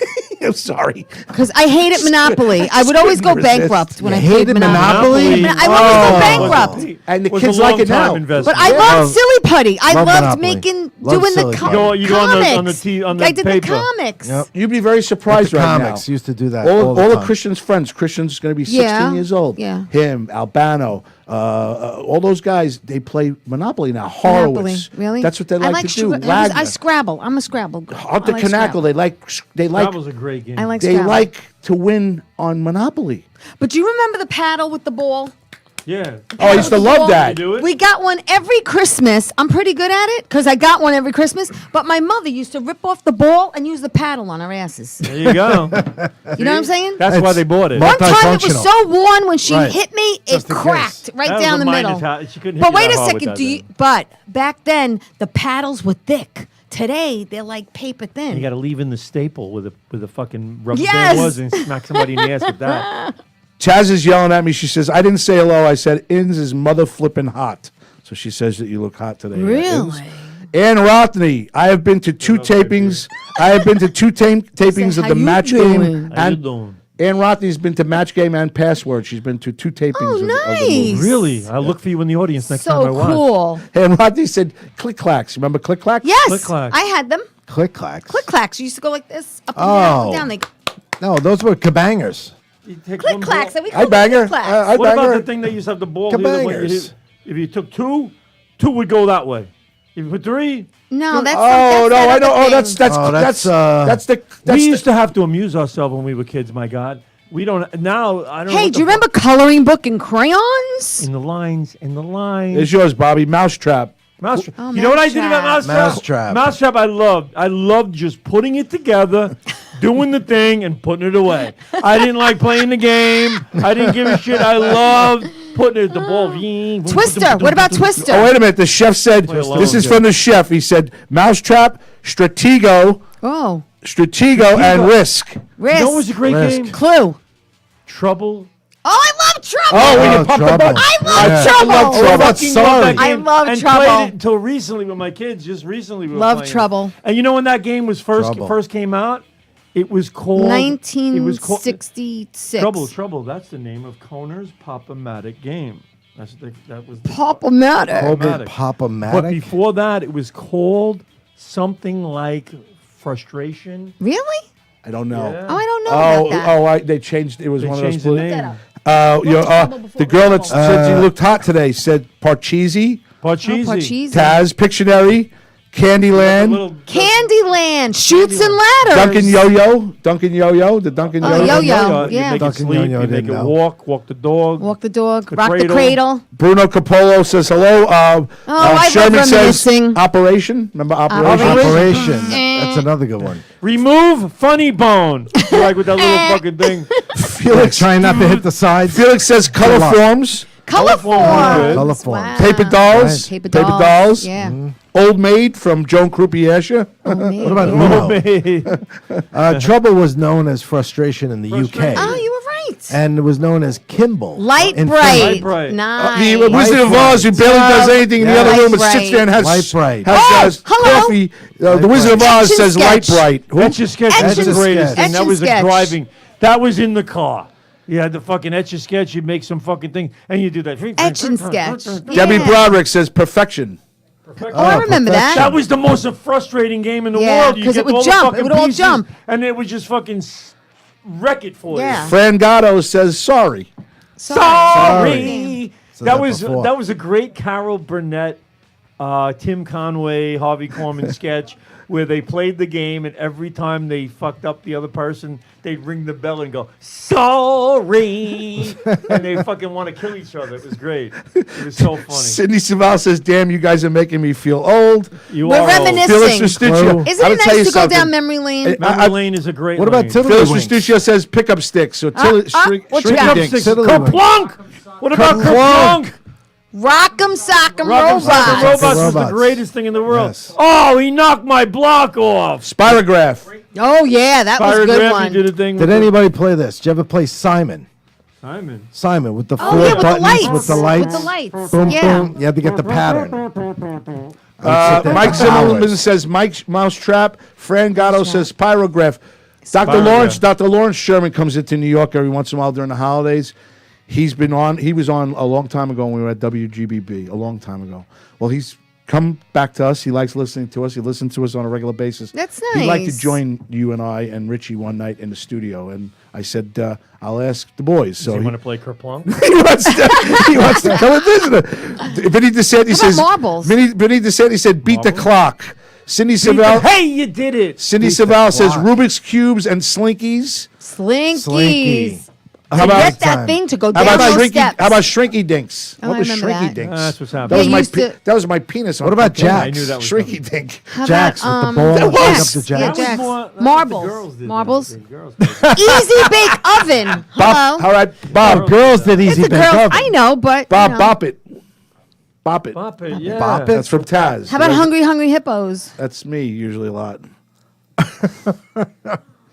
I'm sorry. Because I hated Monopoly. I would always go couldn't resist. bankrupt when You I played hated Monopoly. Monopoly? I would always go Oh. bankrupt. And the Was kids a like long it now. time investment. But I Yeah. loved Silly Putty. I Love loved Monopoly. making, Love doing Silly the Putty. comics. You go on the I did paper. the comics. Yep. You'd be very With surprised the right comics now. used to do that All the of time. Christian's friends. Christian's going to be 16 Yeah. years old. Yeah. Him, Albano, all those guys, they play Monopoly now. Monopoly. Horowitz. Really? That's what they like to do. I Wagner. Scrabble. I'm a Scrabble girl. Hunter I like Knackle, Scrabble. they like That was a great game. I like they Scrabble. like to win on Monopoly. But do you remember the paddle with the ball? Yeah. Oh, I used to love that. You do it? We got one every Christmas. I'm pretty good at it because I got one every Christmas. But my mother used to rip off the ball and use the paddle on our asses. There you go. You know what I'm saying? That's why It's they bought it. mul- One time it was multifunctional. so worn when she Right. hit me, it Just in case. cracked right That was down a the minor middle. she couldn't hit But you wait that a hard with second, that but back then the paddles were thick. Today they're like paper thin. You got to leave in the staple with a fucking rubber Yes. band was and smack somebody in the ass with that. Chaz is yelling at me. She says, I didn't say hello. I said, Inns is mother flipping hot. So she says that you look hot today. Really? Ann Rothney, I have been to 2 tapings. I have been to 2 tapings Say, of how the you match doing? game. How you And doing? Ann Rothney's been to Match Game and Password. She's been to 2 tapings Oh, of the nice. movie. Really? I'll look for you in the audience next time I So watch. cool. Ann Rothney said, Click Clacks. Remember Click Clacks? Yes, Click-clacks. I had them. Click clacks. Click clacks. You used to go like this, up and down, up Oh. and down. They No, those were kabangers. You take click one clacks. ball- We I call them bang her. click clacks. I What bang about her. the thing that used to have the ball here? The one you Kabangers. hit- If you took two would go that way. If you put 3, No, that's Oh, that's no, that I know. other Oh, that's thing. Oh, that's that's, the we used to have to amuse ourselves when we were kids. My God, we don't now. I don't. know Hey, what do you the remember coloring book and crayons? in the lines? In the lines. It's yours, Bobby. Mousetrap. Mousetrap. Oh, You know what I did about Mousetrap. Mousetrap? Mousetrap. Mousetrap, I loved just putting it together, doing the thing, and putting it away. I didn't like playing the game. I didn't give a shit. I loved putting it the ball. Twister. What about Twister? Oh, wait a minute. The chef said, alone. this is from the chef. He said, Mousetrap, Stratego, Oh, and Risk. Risk. You know what was a great Risk. game? Clue. Trouble. Oh, I love Trouble. Oh, when Oh, you pump the Trouble. button. I love Yeah. Trouble. I love Trouble. Fucking Sorry. love that I game love and Trouble. played it until recently with my kids. Just recently, we were Love playing it. Trouble. And you know when that game was Trouble. first came out, it was called It was called 1966. Trouble. That's the name of Koner's Pop-O-Matic game. That was the Pop-O-Matic. Orbit But Pop-O-Matic. before that, it was called something like Frustration. Really? I don't know. Yeah. Oh, I don't know about that. They changed. It was They one of those. changed the blue- name. Trouble before The girl that Trouble. said you looked hot today said Parcheesi, Parcheesi. Parcheesi. Taz, Pictionary, Candyland, Little- Candyland. Shoots and ladders. Duncan Yo-Yo, the Duncan Oh, Yo-Yo. Yo-Yo. You Yeah. make it Duncan sleep, Yo-Yo you make it didn't know. walk the dog. Walk the dog. The Rock cradle. the cradle. Bruno Capolo says hello. I love Sherman says reminiscing. Operation. Remember Operation? Operation. That's another good one. Remove funny bone. Like with that little fucking thing. Felix trying not to hit the sides. Felix says color Good luck. forms. Colorforms. Colorforms. Wow. Paper dolls. Paper dolls. dolls. Yeah. Old Maid from Joan Croupier. What about Oh, Uno? me. Trouble was known as frustration in the UK. Oh, you were right. And it was known as Kimball. Light in bright. Finland. Light bright. Nice. The Wizard of Light Oz, who bright. barely does anything in the Yeah. other room, but Light sits there and Light has bright. hello. coffee. Light The Wizard of bright. Oz Etch and says light sketch. bright. Who? Etch a sketch Etch was the and greatest sketch. thing. Etch That and was a sketch. driving. That was in the car. You had the fucking etch a sketch. You'd make some fucking thing, and you do that. Etch and sketch. Debbie Yeah. Broderick says perfection. Oh, I remember that. That was the most frustrating game in the Yeah, world. You 'cause it get would all the jump. It fucking would all pieces, jump. and it would just fucking wreck it for Yeah. you. Fran Gatto says sorry. Sorry. So That that was before. that was a great Carol Burnett, Tim Conway, Harvey Korman sketch where they played the game, and every time they fucked up the other person, they'd ring the bell and go sorry, and they fucking want to kill each other. It was great. It was so funny. Sydney Savall says, damn, you guys are making me feel old. You We're are old. reminiscing. Felix Restuccio. Isn't I it would tell you nice to go something. down memory lane? Memory Lane is a great. What about lane. Tiddly Felix Winks? Restuccio says pickup sticks. So what you got? shrinky dinks. Tiddly Winks. Kerplunk? What about Kerplunk. Kerplunk? Rock'em Sock'em Rock'em Sock'em Robots. Robots was the Robots. greatest thing in the world. Yes. Oh, he knocked my block off. Spirograph. Oh, yeah, that was a good Pyrograph, one. he did a thing. Did with anybody play this? Did you ever play Simon? Simon. Simon with the Oh, four yeah, with the buttons lights. with the lights. With the lights. Boom, Yeah. boom. You had to get the pattern. Mike Zimmerman says Mike Mousetrap. Fran Gatto says Pyrograph. Dr. Lawrence Sherman comes into New York every once in a while during the holidays. He was on a long time ago when we were at WGBB, a long time ago. Well, he's come back to us. He likes listening to us. He listens to us on a regular basis. That's He'd like to nice. join you and I and Richie one night in the studio. And I said, I'll ask the boys. So You want to play Kerplunk? he wants to come and visit us. Vinny DeSanti says, marbles? Vinny DeSanti said, beat the clock. Cindy Savall. Hey, you did it. Cindy Beat the Savall says clock. Rubik's Cubes and Slinkies. Slinkies. Slinky. How To about- get that time. thing to go How down about those Shrinky? steps. How about Shrinky Dinks? Oh, What I was remember Shrinky that. Dinks? That's what's That happening. was They my used to- that was my penis. What about cocaine. Jax? I knew that was Shrinky Dink. How Jacks about, with the ball. That Pick up was- the Yeah, jacks. Jacks. That was more- Marbles. the girls did Marbles. that. The girls did that. Easy Bake Oven. Bob, Hello. all right, Bob. Girls did It's easy the bake girls. oven. I know, but Bob, you know. bop it. Bop it. Bop it, yeah. Bop it. That's from Taz. How about Hungry Hungry Hippos? That's me usually a lot.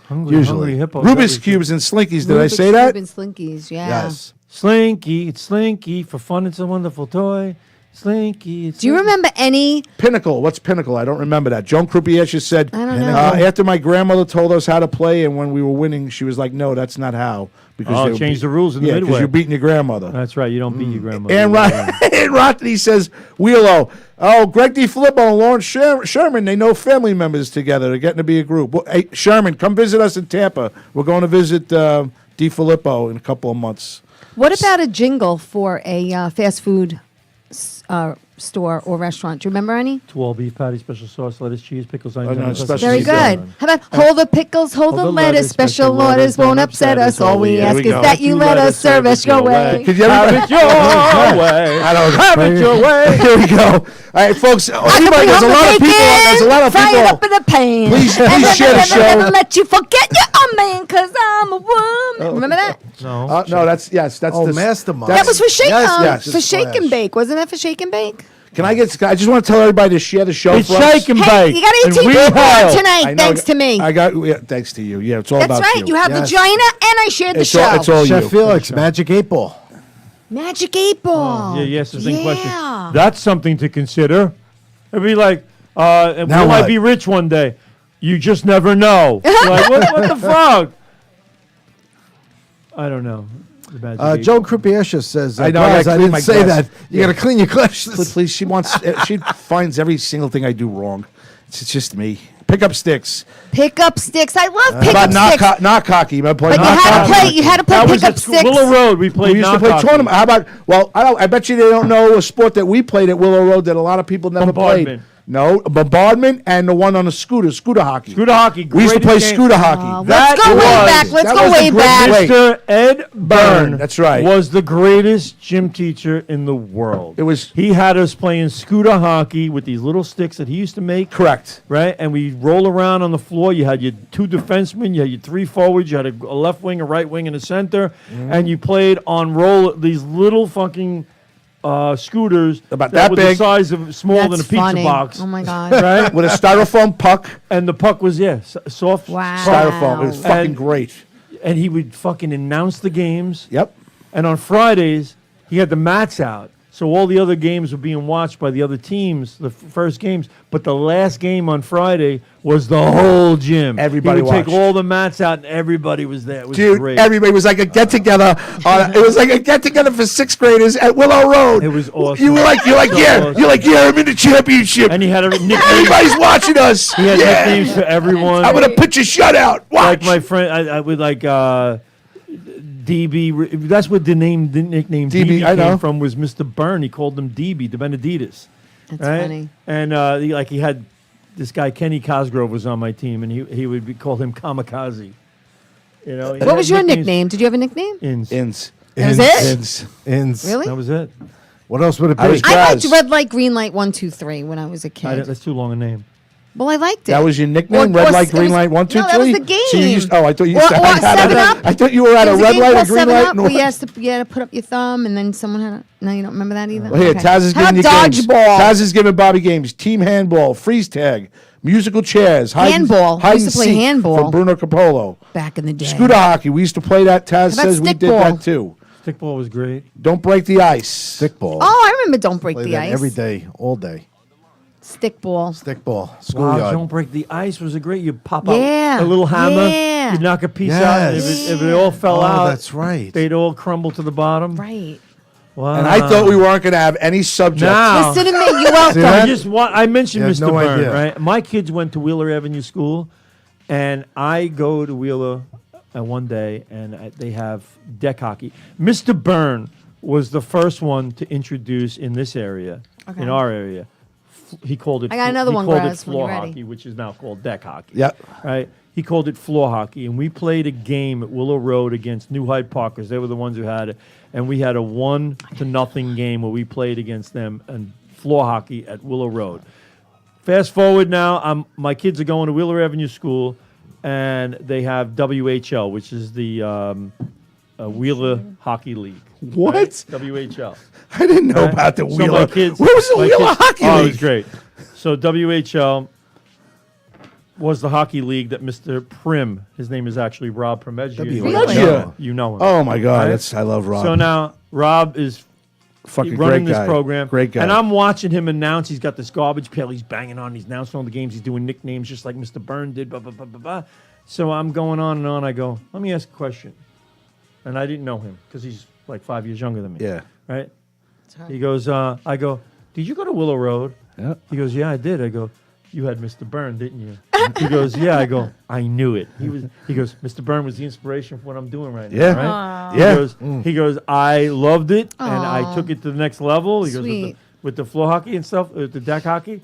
Hungry, Usually. hungry hippos, Rubik's everything. Cubes and Slinkies. Did I Rubik's say that? Cube and Slinkies, yeah. Yes. Slinky, it's Slinky. For fun, it's a wonderful toy. Slinky, it's Do you remember any? Pinnacle. What's Pinnacle? I don't remember that. Joan Croupier just said, I don't know. after my grandmother told us how to play, and when we were winning, she was like, "No, that's not how." Because Oh, they were change beat- the rules in the Yeah, because midway. you're beating your grandmother. That's right. You don't beat your grandmother. And and Rodney says, Wheelo. Oh, Greg DiFilippo and Lawrence Sherman, they know family members together. They're getting to be a group. Well, hey, Sherman, come visit us in Tampa. We're going to visit DiFilippo in a couple of months. What about a jingle for a fast food store or restaurant? Do you remember any? 12 beef patty, special sauce, lettuce, cheese, pickles, onions. no, onions, special Very cheese, good. How about hold the pickles, hold the lettuce, special orders won't upset us. All we There ask we is go. that you let us service your way. Could you Have ever? it your way. I don't know. Have it your way. Here we go. All right, folks. Anybody, there's a lot of people. There's a lot of Fry it up people. in a pan. Please And share the never, show. Never let you forget you're a man, 'cause I'm a woman. Remember that? No. No, that's yes. That's Oh, the Mastermind. That was for shake. yes. For shake and bake, wasn't that for shake and bake? Can I get? I just want to tell everybody to share the show. It's for us. shake and Hey, bake. you got And 18 we people hail. I tonight, know, thanks to me. I got. Yeah, thanks to you. Yeah, it's all That's about right. You have Yes. vagina, and I shared the It's show. all, it's all Chef you. Felix, Magic 8 Ball. Magic 8 Ball. Yeah, yes, the same question. Yeah. That's something to consider. It'd be like, will Now I what? be rich one day? You just never know. Like, what the fuck? I don't know. The Magic Eight Joan Croupier says, I know, I Braz, gotta I clean didn't my say glass. that. You got to clean your glasses. Please, she wants. She finds every single thing I do wrong. It's just me. Pick up sticks. Pick up sticks. I love pick About up sticks. knock hockey. But you had to play. You had to play That was pick up at sticks. Willow Road. We played We used to knock play hockey. tournament. How about? Well, I bet you they don't know a sport that we played at Willow Road that a lot of people never played. Bombardment. No, bombardment and the one on the scooter hockey. Scooter hockey. We used to play greatest game. scooter hockey. Let's go way back. Let's go way back. Mr. Ed Byrne. That's right. Was the greatest gym teacher in the world. It was- He had us playing scooter hockey with these little sticks that he used to make. Correct. Right, and we roll around on the floor. You had your 2 defensemen, you had your 3 forwards, you had a left wing, a right wing, and a center, and you played on these little fucking scooters About that were big. the size of smaller than a That's pizza funny. box. Oh my god. Right, With a styrofoam puck. and the puck was soft, Wow. Styrofoam. It was fucking And- great. and he would fucking announce the games. Yep. And on Fridays, he had the mats out. So all the other games were being watched by the other teams, the first games. But the last game on Friday was the whole gym. Everybody He would take watched. all the mats out, and everybody was there. It was Dude, great. everybody was like a get together. It was like a get together for 6th graders at Willow Road. It was awesome. You're like, So awesome. I'm in the championship. And he had a nickname. Everybody's watching us. He had nicknames for everyone. I'm gonna pitch a shutout. Like Watch. my friend, I would like DB. That's what the nickname DB, DB I know. came from, was Mr. Byrne. He called him DB, the Benedictus. That's Right? funny. And he had this guy Kenny Cosgrove was on my team, and he would call him Kamikaze. You know. What was your nickname? Did you have a nickname? Ins. Ins. That was it? Ins. Ins. Really? That was it. What else would it I be? was- I liked Graz. red light, green light, 1, 2, 3 when I was a kid. That's too long a name. Well, I liked it. That was your nickname? Or- Red or light, it green was- light, 1, 2, 3? No, that was the game. So you used, I thought you Or- used to or hang out 7 at Up. I thought you were at There a was red game light, a called green 7 light. Up and a where you white- had to put up your thumb, and then someone had. No, you don't remember that either. Well, here, Okay. Taz is How giving you about games. dodgeball? Taz is giving Bobby games. Team handball, freeze tag, musical chairs, Handball. hide We used and to play seek handball. from Bruno Capolo. Back in the day. Scooter hockey. We used to play that. Taz How about says we did stickball? that too. Stickball was great. Don't break the ice. Stickball. Oh, I remember. Don't break Play the that ice. every day, all day. Stickball. Stickball. Wow, Schoolyard. Don't Break the Ice was a great. You pop Yeah. out a little hammer. Yeah. You'd knock a piece out. And Yes. if it all fell Oh, out, that's right. they'd all crumble to the bottom. Right. Wow. And I thought we weren't going to have any subject. Now, Listen to me. You're welcome. that? I mentioned You have Mr. no Byrne, idea. right? My kids went to Wheeler Avenue School, and I go to Wheeler one day, and they have deck hockey. Mr. Byrne was the first one to introduce in this area, Okay. in our area. He called it. I got another he one, called it Graz, when floor you're ready. hockey, which is now called deck hockey. Yep. Right. He called it floor hockey, and we played a game at Willow Road against New Hyde Park because they were the ones who had it, and we had a 1-0 game where we played against them and floor hockey at Willow Road. Fast forward now, my kids are going to Wheeler Avenue School, and they have WHL, which is the Wheeler Hockey League. What? Right? WHL. I didn't know Right? about the So Wheeler. my kids, Where was the my Wheeler kids- Hockey Oh, League? it was great. So WHL was the hockey league that Mr. Prim, his name is actually Rob Primeggio. Primeggio. You know him. Oh my God, Right? I love Rob. So now Rob is fucking running great this guy. program. Great guy. And I'm watching him announce. He's got this garbage pail. He's banging on. He's announcing all the games. He's doing nicknames just like Mr. Byrne did. Blah, blah, blah, blah, blah. So I'm going on and on. I go, let me ask a question. And I didn't know him because he's like 5 years younger than me. Yeah. Right? He goes, I go, did you go to Willow Road? Yeah. He goes, yeah, I did. I go, you had Mr. Byrne, didn't you? He goes, yeah. I go, I knew it. He goes, Mr. Byrne was the inspiration for what I'm doing right now. Yeah. Right? Yeah. He goes, I loved it, and I Aw. took it to the next level. He goes Sweet. with the floor hockey and stuff, the deck hockey,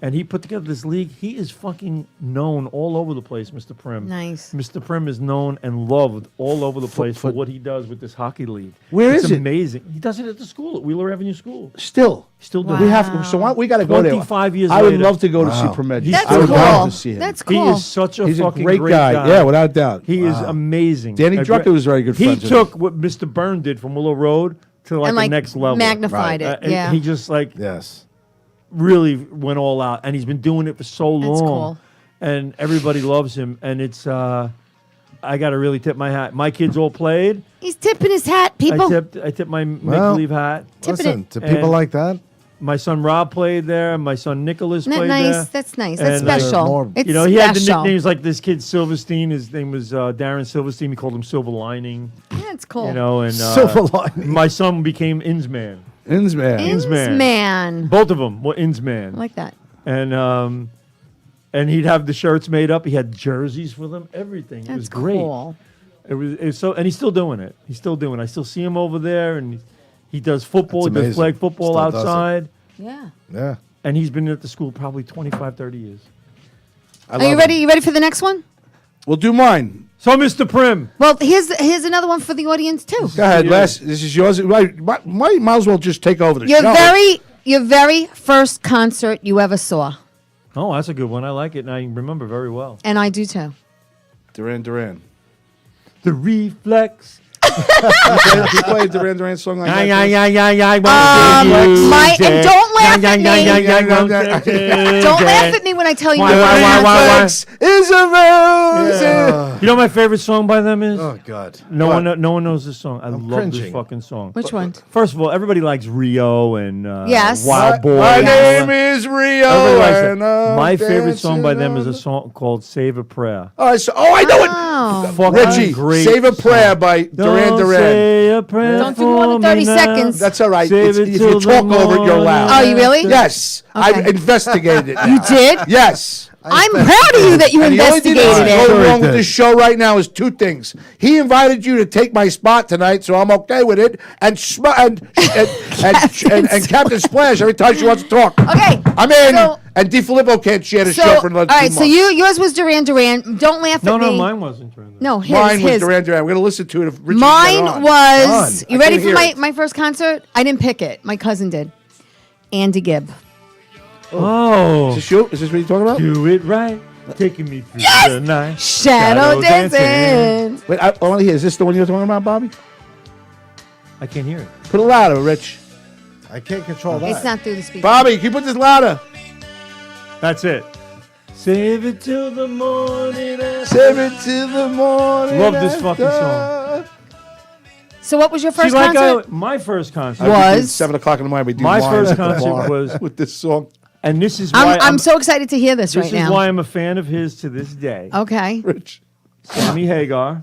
and he put together this league. He is fucking known all over the place, Mr. Prim. Nice. Mr. Prim is known and loved all over the place for for- what he does with this hockey league. Where it's is it? amazing. He does it at the school, at Wheeler Avenue School. Still. Still doing We it. have so we got to go there. 25 years I would later. love to go to see Wow. Primeggio. That's I would cool. love to see him. That's He cool. is such a He's a fucking great guy. Yeah, without doubt. He is amazing. Danny A Drucker great- was very good He friends with took him. what Mr. Byrne did from Willow Road to like And the like next level. magnified it. And Yeah. He just like Yes. really went all out, and he's been doing it for so long. That's cool. And everybody loves him, and it's I got to really tip my hat. My kids all played. He's tipping his hat, people. I tipped my make Well, believe hat. Tipping Listen, it. to people And- like that, My son Rob played there. My son Nicholas Isn't that played nice? there. That's nice. That's And, special. more- It's You know, he had the special. nicknames like this kid Silverstein. His name was Darren Silverstein. We called him Silver Lining. Yeah, it's cool. You know, and Silver Lining. my son became Insman. Insman. Insman. Man. Both of them were Insman. I like that. And he'd have the shirts made up. He had jerseys for them. Everything. It That's was great. cool. It was so, and he's still doing it. He's still doing it. I still see him over there, and he does football. That's He does amazing. flag football Still does it. outside. Yeah. Yeah. and he's been at the school probably 25, 30 years. Are you ready? You ready for the next one? We'll do mine. So, Mr. Prim. Well, here's another one for the audience too. Go ahead, Les. This is yours. Might as well just take over the Your show. your very first concert you ever saw, Oh, that's a good one. I like it, and I remember very well. and I do too. Duran. The Reflex. You played Duran Duran song like that? And don't laugh at me. Don't laugh at me when I tell you. Why? Is a rose. Yeah. You know what my favorite song by them is? Oh God. No one knows this song. I love this cringing. fucking song. Which one? First of all, everybody likes Rio and Yes. Wild Boy. My and all name that. is Rio. Everybody likes and it. I'm My favorite song by them is a dancing song called "Save a Prayer." on- I know it. Oh. Fucking Richie, great Save a Prayer song. by Duran Don't Duran. say a prayer Don't do more than for 30 me now. seconds. That's all right. Save it If till you the talk over it, you're morning. loud. Oh, you really? Yes. Okay. I've investigated it. You did? Yes. I'm proud of you that you And the only thing that's investigated going it. wrong with this show right now is two things. He invited you to take my spot tonight, so I'm okay with it. And Captain Splash every time she wants to talk. Okay. I'm in. So- and DiFilippo can't share the So, show all for another right. 2 So months. yours was Duran Duran. Don't laugh No, at me. mine wasn't. Duran Duran. No, his. Mine was his. Duran Duran. We're going to listen to it if Richie can get Mine on. was. Come You on. ready I for can't hear my first concert? I didn't pick it. My cousin did. Andy Gibb. Oh, Is this you? Is this what you're talking about? do it right, taking me through the night. Shadow dancing. Wait, I want to hear. Is this the one you're talking about, Bobby? I can't hear it. Put it louder, Rich. I can't control that. It's not through the speaker. Bobby, can you put this louder? That's it. Save it till the morning. Save it till the morning. Love this fucking after. So what was your first See, like concert? my first concert. We did Was- 7 o'clock in the morning. We do My wine first at the concert bar was- with this song. And this is why I'm so excited to hear this This right is now. why I'm a fan of his to this day. Okay. Rich. Sammy Hagar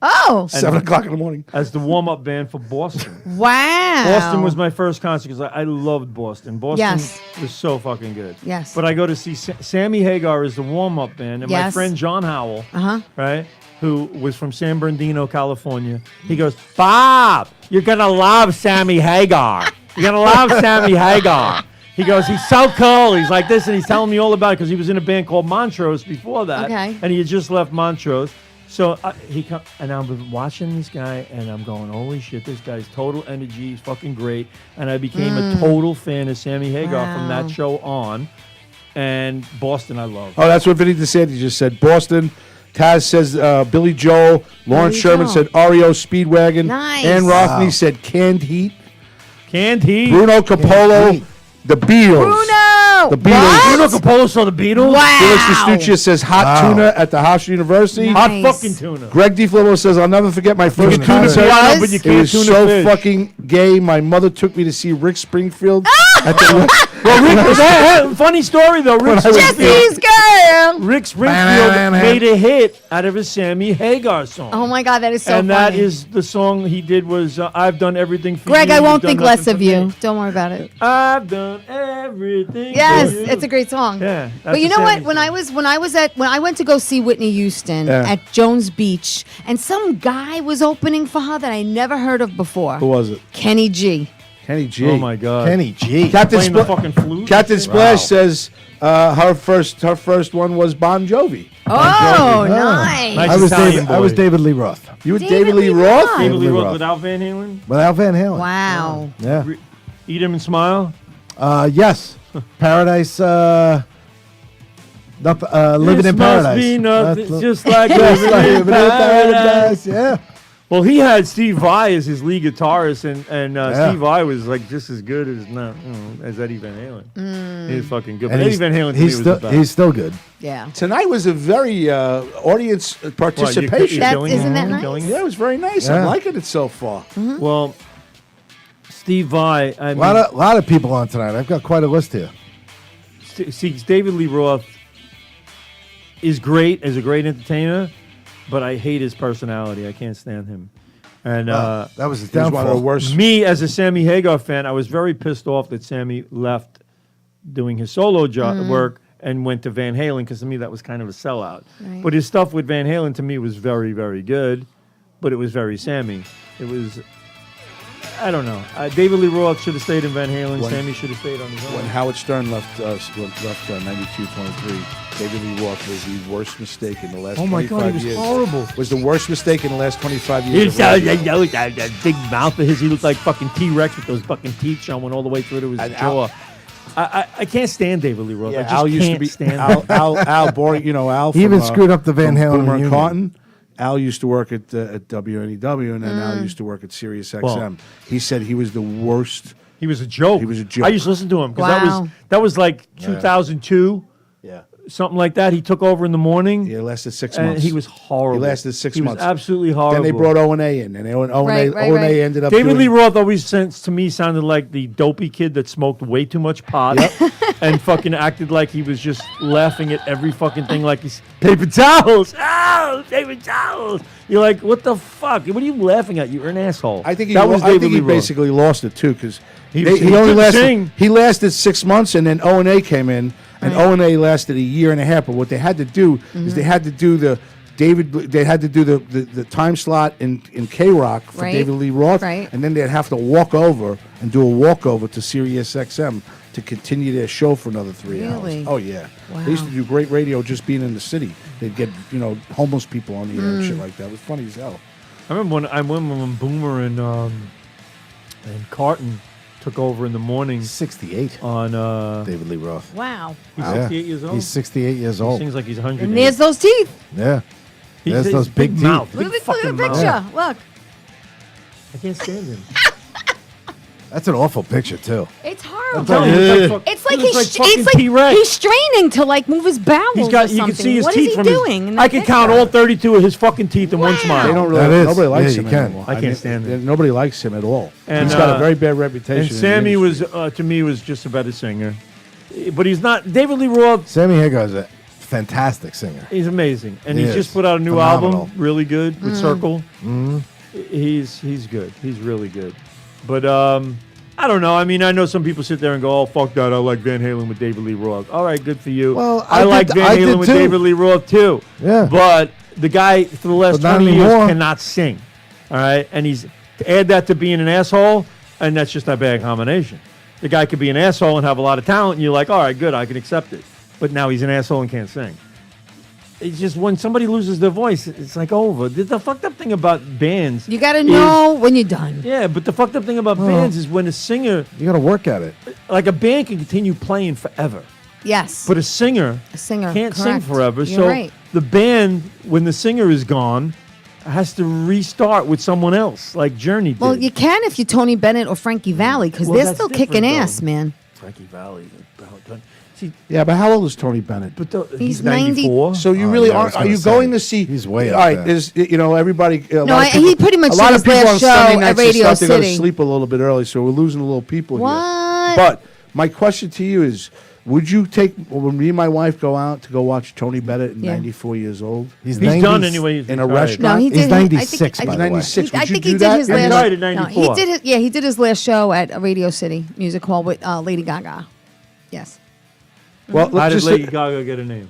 Oh. 7 o'clock in the morning. as the warm-up band for Boston. Wow. Boston was my first concert because I loved Boston. Boston Yes. was so fucking good. Yes. But I go to see Sammy Hagar is the warm-up band, and my Yes. friend John Howell, Uh-huh. right, who was from San Bernardino, California, he goes, Bob, you're gonna love Sammy Hagar. You're gonna love Sammy Hagar. He goes, he's so cool. He's like this, and he's telling me all about it because he was in a band called Montrose before that, Okay. and he had just left Montrose. So and I've been watching this guy, and I'm going, holy shit, this guy's total energy. He's fucking great. And I became a total fan of Sammy Hagar from Wow. that show on. And Boston, I love. Oh, that's what Vinny DeSantis just said. Boston. Taz says Billy Joel. Lawrence Billy Sherman Joel. said REO Speedwagon. Nice. Ann Rothney Wow. said Canned Heat. Can't he? Bruno Capolo. Heat. The Beatles. Bruno. The Beatles. Bruno Capolo saw the Beatles? Felix Wow. Destuccia says Hot Wow. Tuna at the Hofstra University. Nice. Hot fucking tuna. Greg DiFilippo says, I'll never forget my first tuna concert. fish. I know, but you Was? It can't was tuna so fish. fucking gay. My mother took me to see Rick Springfield at the Well, funny story though. Rick Springfield, Jesse's girl. Rick Springfield made a hit out of a Sammy Hagar song. Oh my God, that is so and funny. that is the song he did was I've done everything for Greg, you. I won't You've done think less nothing of for you. me. Don't worry about it. I've done everything. Yes, for you. it's a great song. Yeah, But that's you a know what? Sammy When song. I went to go see Whitney Houston Yeah. at Jones Beach, and some guy was opening for her that I never heard of before. Who was it? Kenny G. Kenny G. Oh my God. Kenny G. Captain, Playing the Spl- fucking flute. Captain Splash Wow. says her first one was Bon Jovi. Oh, nice. Nice. I was Italian David. I was boy. David Lee Roth You were David David Lee Lee Roth? Roth. David Lee Lee Roth Roth. without Van Halen. without Van Halen. Wow. Yeah. Eat 'em and smile. Yes. Paradise. Living This in must Paradise. be nothing, That's- just like Yes, living like in living in paradise. Paradise. Yeah. Well, he had Steve Vai as his lead guitarist, and Yeah. Steve Vai was like just as good as as Eddie Van Halen. He was fucking good. But And Eddie he's, Van Halen to me he's was still the best. he's still good. Yeah. Tonight was a very audience What, participation. That- killing isn't it? that nice? Killing it? Yeah, it was very nice. Yeah. I'm liking it so far. Well, Steve Vai. I A mean, lot of people on tonight. I've got quite a list here. see, David Lee Roth is great as a great entertainer, but I hate his personality. I can't stand him. And That was his He was one of the downfall. worst. me, as a Sammy Hagar fan, I was very pissed off that Sammy left doing his solo work and went to Van Halen, because to me that was kind of a sellout. Right. But his stuff with Van Halen to me was very, very good, but it was very Sammy. It was I don't know. David Lee Roth should have stayed in Van Halen. When- Sammy should have stayed on his own. When Howard Stern left 92-23, David Lee Roth was the worst mistake in the last Oh my 25 God, he was years. horrible. Was the worst mistake in the last 25 He years. was, that big mouth of his. He looked like fucking T-Rex with those fucking teeth showing all the way through to his And jaw. I can't stand David Lee Roth. I Yeah, just Al used to can't be stand Al Boring. You know Al. He from, even screwed up the Van Halen Boomer reunion. Carton. Al used to work at WNEW, and then Al used to work at Sirius XM. Well- He said he was the worst. He was a joke. He was a joke. I used to listen to him because Wow. that was like 2002, Yeah. something like that. He took over in the morning. He lasted 6 And months. he was horrible. He lasted 6 He months. was absolutely horrible. Then they brought O&A in, and O&A Right, right. ended up David doing, Lee Roth always to me sounded like the dopey kid that smoked way too much pot and fucking acted like he was just laughing at every fucking thing like he's paper towels. Oh, paper towels. You're like, what the fuck? What are you laughing at? You're an asshole. I think he, that was I David think Lee he Roth. basically lost it too because He he couldn't only lasted. sing. He lasted 6 months, and then O&A came in, and Right. O&A lasted a year and a half. But what they had to do is they had to do the They had to do the time slot in K Rock for Right. David Lee Roth, Right. and then they'd have to walk over and do a walkover to Sirius XM to continue their show for another 3 Really? hours. Oh yeah, Wow. they used to do great radio just being in the city. They'd get homeless people on the air and Mm. shit like that. It was funny as hell. I remember when Boomer and Carton took over in the morning 68. on. David Lee Roth. Wow. He's Yeah. 68 years old. He's 68 years He old. sings like he's 100. And there's those teeth. Yeah. He's- There's he's those big teeth. mouth. Look Big at the fucking mouth. picture. Look. I can't stand him. That's an awful picture, too. It's horrible. Telling you, It's like he looks he's fucking it's like T-Rex. he's straining to like move his bowels. He's got. or You can something. see his What teeth is he from doing? in I that can count picture? all 32 of his fucking teeth in one Wow. smile. They don't really. That is. Nobody likes Yeah, him you can. anymore. I can't stand him. Nobody likes him at all. And, He's got a uh, very bad reputation. And in the Sammy was, industry. to me, was just about a singer, but he's not. David Lee Roth, Sammy Hagar is a fantastic singer. he's amazing, and He he's is. just put out a new Phenomenal. album, really good with Circle. Mm-hmm. He's good. He's really good, but I don't know. I mean, I know some people sit there and go, "Oh, fuck that! I like Van Halen with David Lee Roth." All right, good for you. Well, I I like did- Van I Halen did with too. David Lee Roth too. Yeah. but the guy for the last But not 20 years anymore. cannot sing. All right, and he's add that to being an asshole, and that's just a bad combination. The guy could be an asshole and have a lot of talent, and you're like, all right, good, I can accept it. But now he's an asshole and can't sing. It's just when somebody loses their voice, it's like over. The fucked up thing about bands, You got to know when you're done. yeah, but the fucked up thing about bands is when a singer, You got to work at it. like a band, can continue playing forever, Yes. but a singer A singer can't sing correct. forever. You're So right. the band, when the singer is gone, has to restart with someone else, like Journey did. Well, you can if you're Tony Bennett or Frankie Valli because Well, they're that's still different, kicking though. ass, man. Frankie Valli. See, Yeah, but how old is Tony Bennett? but He's he's 94. So you Oh, really yeah, I was are gonna you say, going to see? he's way all up right. there. There's everybody. A No, lot of people, he pretty much a lot did of his people last on show Sunday at nights Radio start to go to City. sleep a little bit early, so we're losing a little people here. What? But my question to you is: would you take when me and my wife go out to go watch Tony Bennett at Yeah. 94 years old He's He's 90 done anyway. He's in a retired. restaurant? No, he He's did. 96, I by think, the way. 96. I Would you think do he did that? his And he last. died in No, 94. he did. Yeah, he did his last show at Radio City Music Hall with Lady Gaga. Yes. Well, How let's did just Lady Gaga get a name?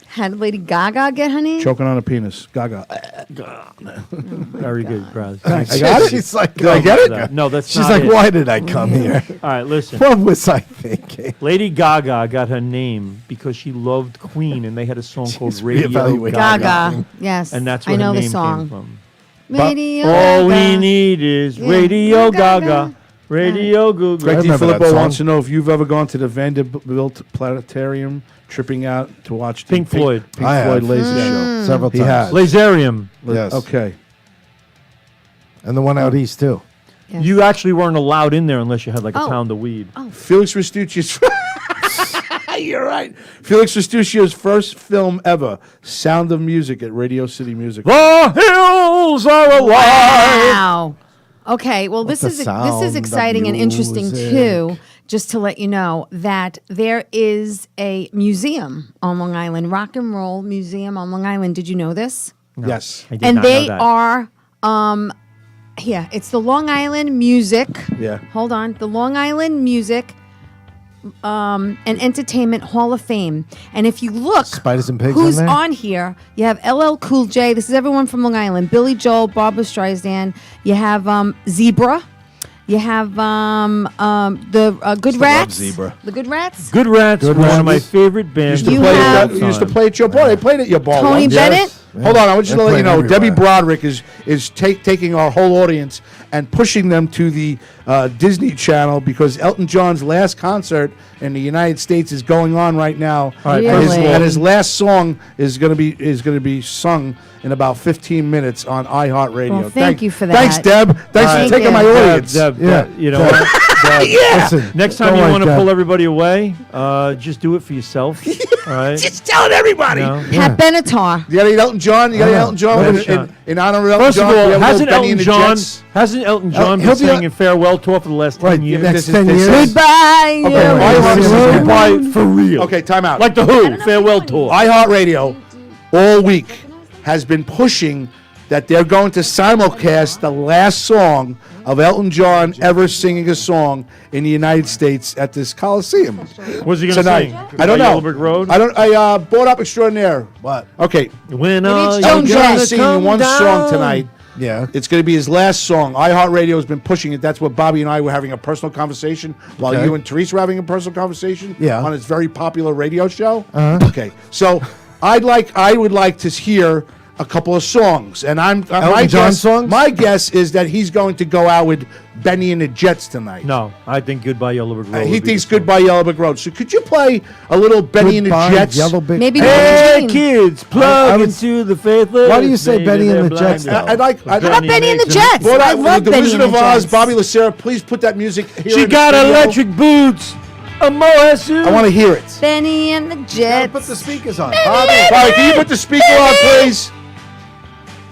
Had Lady Gaga get her name? choking on a penis. Gaga. Very good, Braz. I got it. She's like, Did I get it? No, that's She's not like, it. why did I come here? All right, listen. What was I thinking? Lady Gaga got her name because she loved Queen, and they had a song called Radio reevaluating. Gaga. Gaga. Yes. And that's where I know her the name song. came from. Radio All we Gaga. need is Yeah. Radio Gaga. Gaga. Radio Gaga. Greg I remember that DiFilippo song. wants to know if you've ever gone to the Vanderbilt Planetarium, tripping out to watch the Pink Floyd. Pink I Floyd have. laser Mm. show. Several He times. has. Laserium. Yes. Okay. And the one out east, too. Yes. You actually weren't allowed in there unless you had like a Oh. pound of weed. Felix Restucci's. You're right. Felix Restuccio's first film ever, Sound of Music at Radio City Music. The hills are alive. Wow. Okay, well, this the is sound of exciting and interesting music. too. Just to let you know that there is a museum on Long Island, Rock and Roll Museum on Long Island. Did you know this? Yes. I did And not know they that. are, yeah, it's the Long Island Music. Yeah. Hold on, the Long Island Music and Entertainment Hall of Fame. And if you look, Spiders and Pigs who's in there? on here? You have LL Cool J. This is everyone from Long Island. Billy Joel, Barbra Streisand. You have Zebra. You have the Good love Rats. Zebra. The Good Rats. Good Rats, Good one of Rats. my favorite bands. Used to You play have- it. Used to play at your bar. They played at your bar. Tony once. Bennett. Hold on, I want you to They let you played know Debbie everywhere. Broderick is taking our whole audience and pushing them to the Disney Channel because Elton John's last concert in the United States is going on right now. All right, And his- Really? and his last song is going to be sung in about 15 minutes on iHeartRadio. Well, thank you for Thanks, that. Deb. Thanks Thank for taking you. my audience. Deb, Yeah. you know Deb. what? Deb, Listen, next time don't you like want to that. pull everybody away, just do it for yourself. All right. Just telling everybody. You know? Pat Benatar. You got any Elton John? You got any Elton John in honor of Elton First John? of We all, have a little hasn't Benny and Elton the John Jets. been he'll be singing farewell tour for the last 10 Right, years? next This is- 10 this years. is- Goodbye. Okay, you why is This it is really? goodbye for real. Okay, time out. Like the Who, farewell tour. iHeartRadio all week has been pushing that they're going to simulcast the last song of Elton John ever singing a song in the United States at this Coliseum What's he going to tonight. sing? I don't know. Yellow Brick Road? I bought up extraordinaire. What? Okay, When Maybe are it's you Elton John gonna is singing come one down? song tonight. Yeah. It's going to be his last song. iHeartRadio has been pushing it. That's what Bobby and I were having a personal conversation while Okay. you and Therese were having a personal conversation Yeah. on his very popular radio show. Okay, so I would like to hear a couple of songs, and my John guess, songs? My guess is that he's going to go out with Benny and the Jets tonight. No, I think Goodbye Yellow Brick Road. He would be thinks the song. Goodbye Yellow Brick Road. So could you play a little Benny and the Goodbye, Jets? Yellow Brick. Maybe Hey, Gene. kids, plug I would- into the faithless. Why do you say Maybe Benny and they're the Jets, blinded. though? I'd like- How about Benny and the makes Jets? Well, I love the Benny Wizard and of the Oz, Jets. Bobby Lucero, please put that music here. She in the got studio. electric boots, a mohair suit. I want to hear it. Benny and the Gotta Jets. put the speakers on. Bobby, can you put the speaker on, please?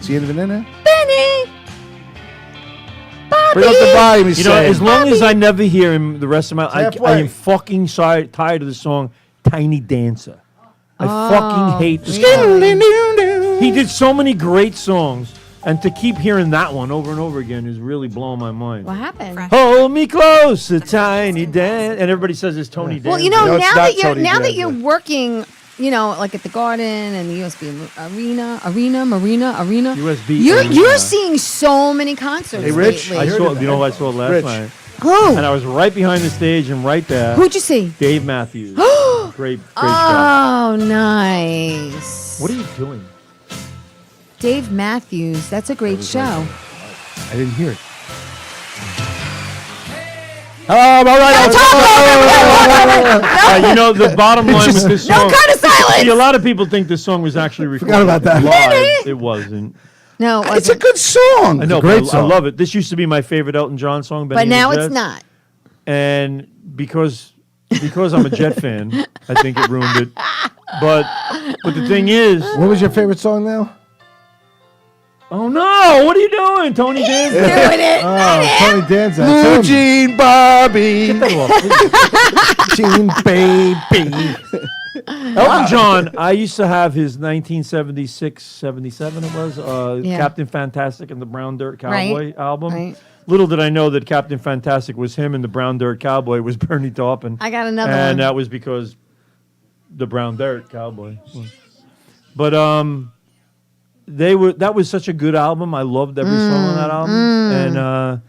Is he even in there? Benny. Bobby. Bring up the volume. He's You know, saying. as long as I never hear him the rest of my life, I halfway. am fucking tired of the song Tiny Dancer. I fucking hate this really? song. He did so many great songs, and to keep hearing that one over and over again is really blowing my mind. What happened? Hold me close, a tiny dance, and everybody says it's Tony Dancer. Well, you know, No, it's now not that you're Tony now that Danza. you're working, you know, like at the Garden and the USB Arena. USB You're Arena. seeing so many concerts. Hey, Rich, lately. I saw, you know who I saw last Rich. night? Who? And I was right behind the stage and right there. Who'd you see? Dave Matthews. great show. Oh, nice. What are you doing? Dave Matthews. That's a great show. I didn't hear it. All right. You know, the bottom line with this No song. kind of silence. See, a lot of people think this song was actually recorded Forgot about that. live. It wasn't. No, it It's a wasn't. good song. I know, great but I song. love it. This used to be my favorite Elton John song, Benny But and the now it's Jets. not. And because I'm a Jet fan, I think it ruined it. But the thing is, What was your favorite song now? oh no, what are you doing, Tony Danza? Doing it. Oh, Tony Danza. Blue That's him. Jean Barbie. Gene Baby. Elton John, I used to have his 1976, 77 it was, Yeah. Captain Fantastic and the Brown Dirt Cowboy album. Right. Little did I know that Captain Fantastic was him and the Brown Dirt Cowboy was Bernie Taupin. I got another And one. that was because the Brown Dirt Cowboy. But that was such a good album. I loved every song on that album. And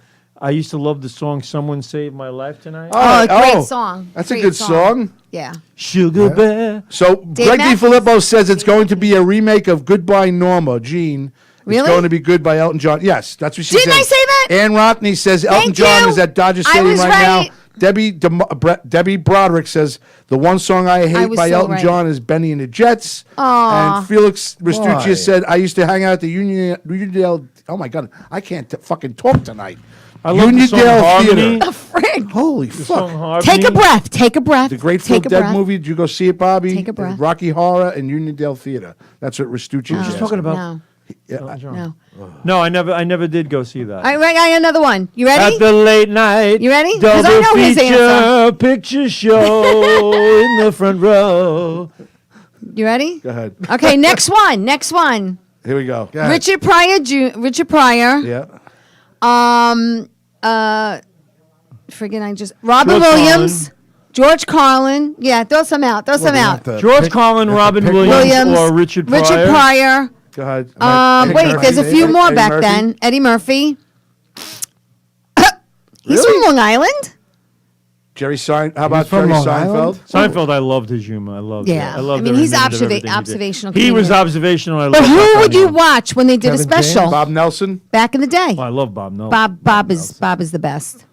I used to love the song Someone Saved My Life Tonight. Oh, great Oh, song. That's a Great good song. Yeah. Sugar Bear. So Greg Matthews? DiFilippo says it's going to be a remake of Goodbye Norma, Jean. Really? It's going to be good by Elton John. Yes, that's what she said. Didn't I say that? Ann Rockney says Elton Thank John you. is at Dodger I Stadium was right right. now. Debbie Broderick says the one song I hate was by so Elton right. John is Benny and the Jets. Aw. And Felix Restuccia Why? said I used to hang out at the Uniondale. Oh my God, I can't fucking talk tonight. I love the song Harmony. Theater. Frig. Holy The fuck. song Harmony. Take a breath. Take a breath. The Grateful Take a Dead breath. movie. Did you go see it, Bobby? Take a breath. Rocky Horror and Uniondale Theater. That's what Restucci was Just talking about. No. Elton John. No. No, I never did go see that. All right, I got another one. You ready? At the late night. You ready? 'Cause I Double know his feature answer. picture show in the front row. You ready? Go ahead. Okay, next one. Next one. Here we go. ahead. Richard Pryor. Richard Pryor. Yeah. Friggin' I just Robin George Williams. George Carlin. Yeah, throw some out. Throw some out. George Carlin, Robin pick Williams, or Richard Pryor. Richard Pryor. Go ahead. Wait, there's a few more Eddie back Murphy? then. Eddie Murphy. He's from Long Island. How about from Jerry Long Seinfeld? Island? Seinfeld, I loved his humor. I loved it. Yeah. I loved I mean, every he's minute of everything he did. observational He was comedian. observational. I But loved who that would you funny. watch when they did a Kevin special James? Bob Nelson. back in the day? Oh, I love Bob Nelson. Bob is the best.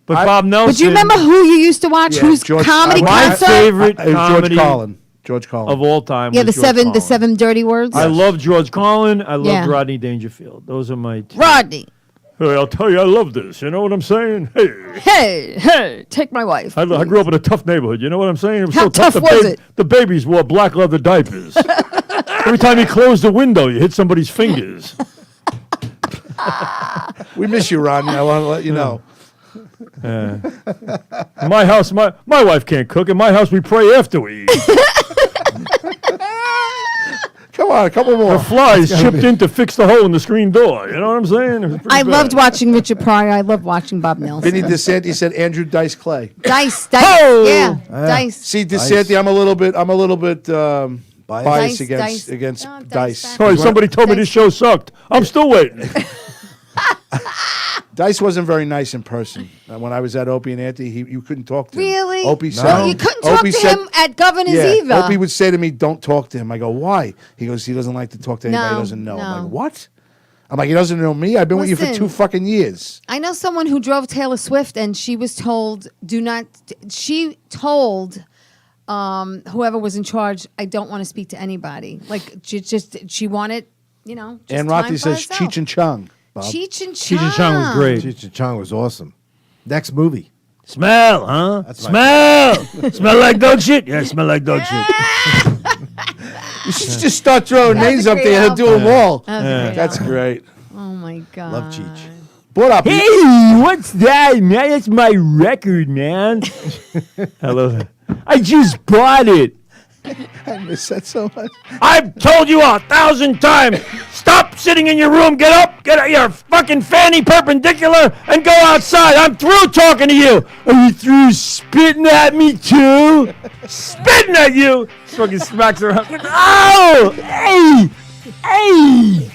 But Bob Nelson. But do you remember who you used to watch? Whose comedy my concert? favorite George comedy Carlin. George Carlin. of all time. Yeah, was the George Carlin. seven dirty words. I love George Carlin. I love Yeah. Rodney Dangerfield. Those are my two. Rodney. Hey, I'll tell you, I love this. You know what I'm saying? Hey, Hey, take my wife. I grew up in a tough neighborhood. You know what I'm saying? It was How so tough. tough was it? The babies wore black leather diapers. Every time you closed the window, you hit somebody's fingers. We miss you, Rodney. I want to let you know. In my house, my wife can't cook. In my house, we pray after we eat. Come on, a couple more. The flies chipped in to fix the hole in the screen door. You know what I'm saying? It was pretty I bad. loved watching Richard Pryor. I loved watching Bob Nelson. Vinny DeSanti said Andrew Dice Clay. Dice. Oh! Yeah, Dice. See, DeSanti, I'm a little bit biased Dice, against No, Dice. Dice. Sorry, somebody told me this show sucked. I'm still waiting. Dice wasn't very nice in person. When I was at Opie and Auntie, you couldn't talk to him. Really? Opie No. said You couldn't talk Opie to said- him at Governor's Yeah, Eva. Opie would say to me, "Don't talk to him." I go, "Why?" He goes, "He doesn't like to talk to anybody he No, doesn't know." I'm no. like, "What?" I'm like, "He doesn't know me. I've been with you for Listen. 2 fucking years." I know someone who drove Taylor Swift, and she was told, "Do not." She told whoever was in charge, "I don't want to speak to anybody." Like she wanted, you know. Just And time Rothi for says herself. Cheech and Chong. Bob. Cheech and Chong. Cheech and Chong was great. Cheech and Chong was awesome. Next movie. Smell, huh? That's Smell. Smell like dog shit? Yeah, smell like dog shit. You should just start throwing That's names a up great there and do them album. all. That was a great That's album. great. Oh my god. Love Cheech. What up? Hey, what's that, man? That's my record, man. Hello. I just bought it. I miss that so much. I've told you 1,000 times. Stop sitting in your room. Get up. Get your fucking fanny perpendicular and go outside. I'm through talking to you. Are you through spitting at me too? Spitting at you. Fucking smacks her up. Oh, hey, hey.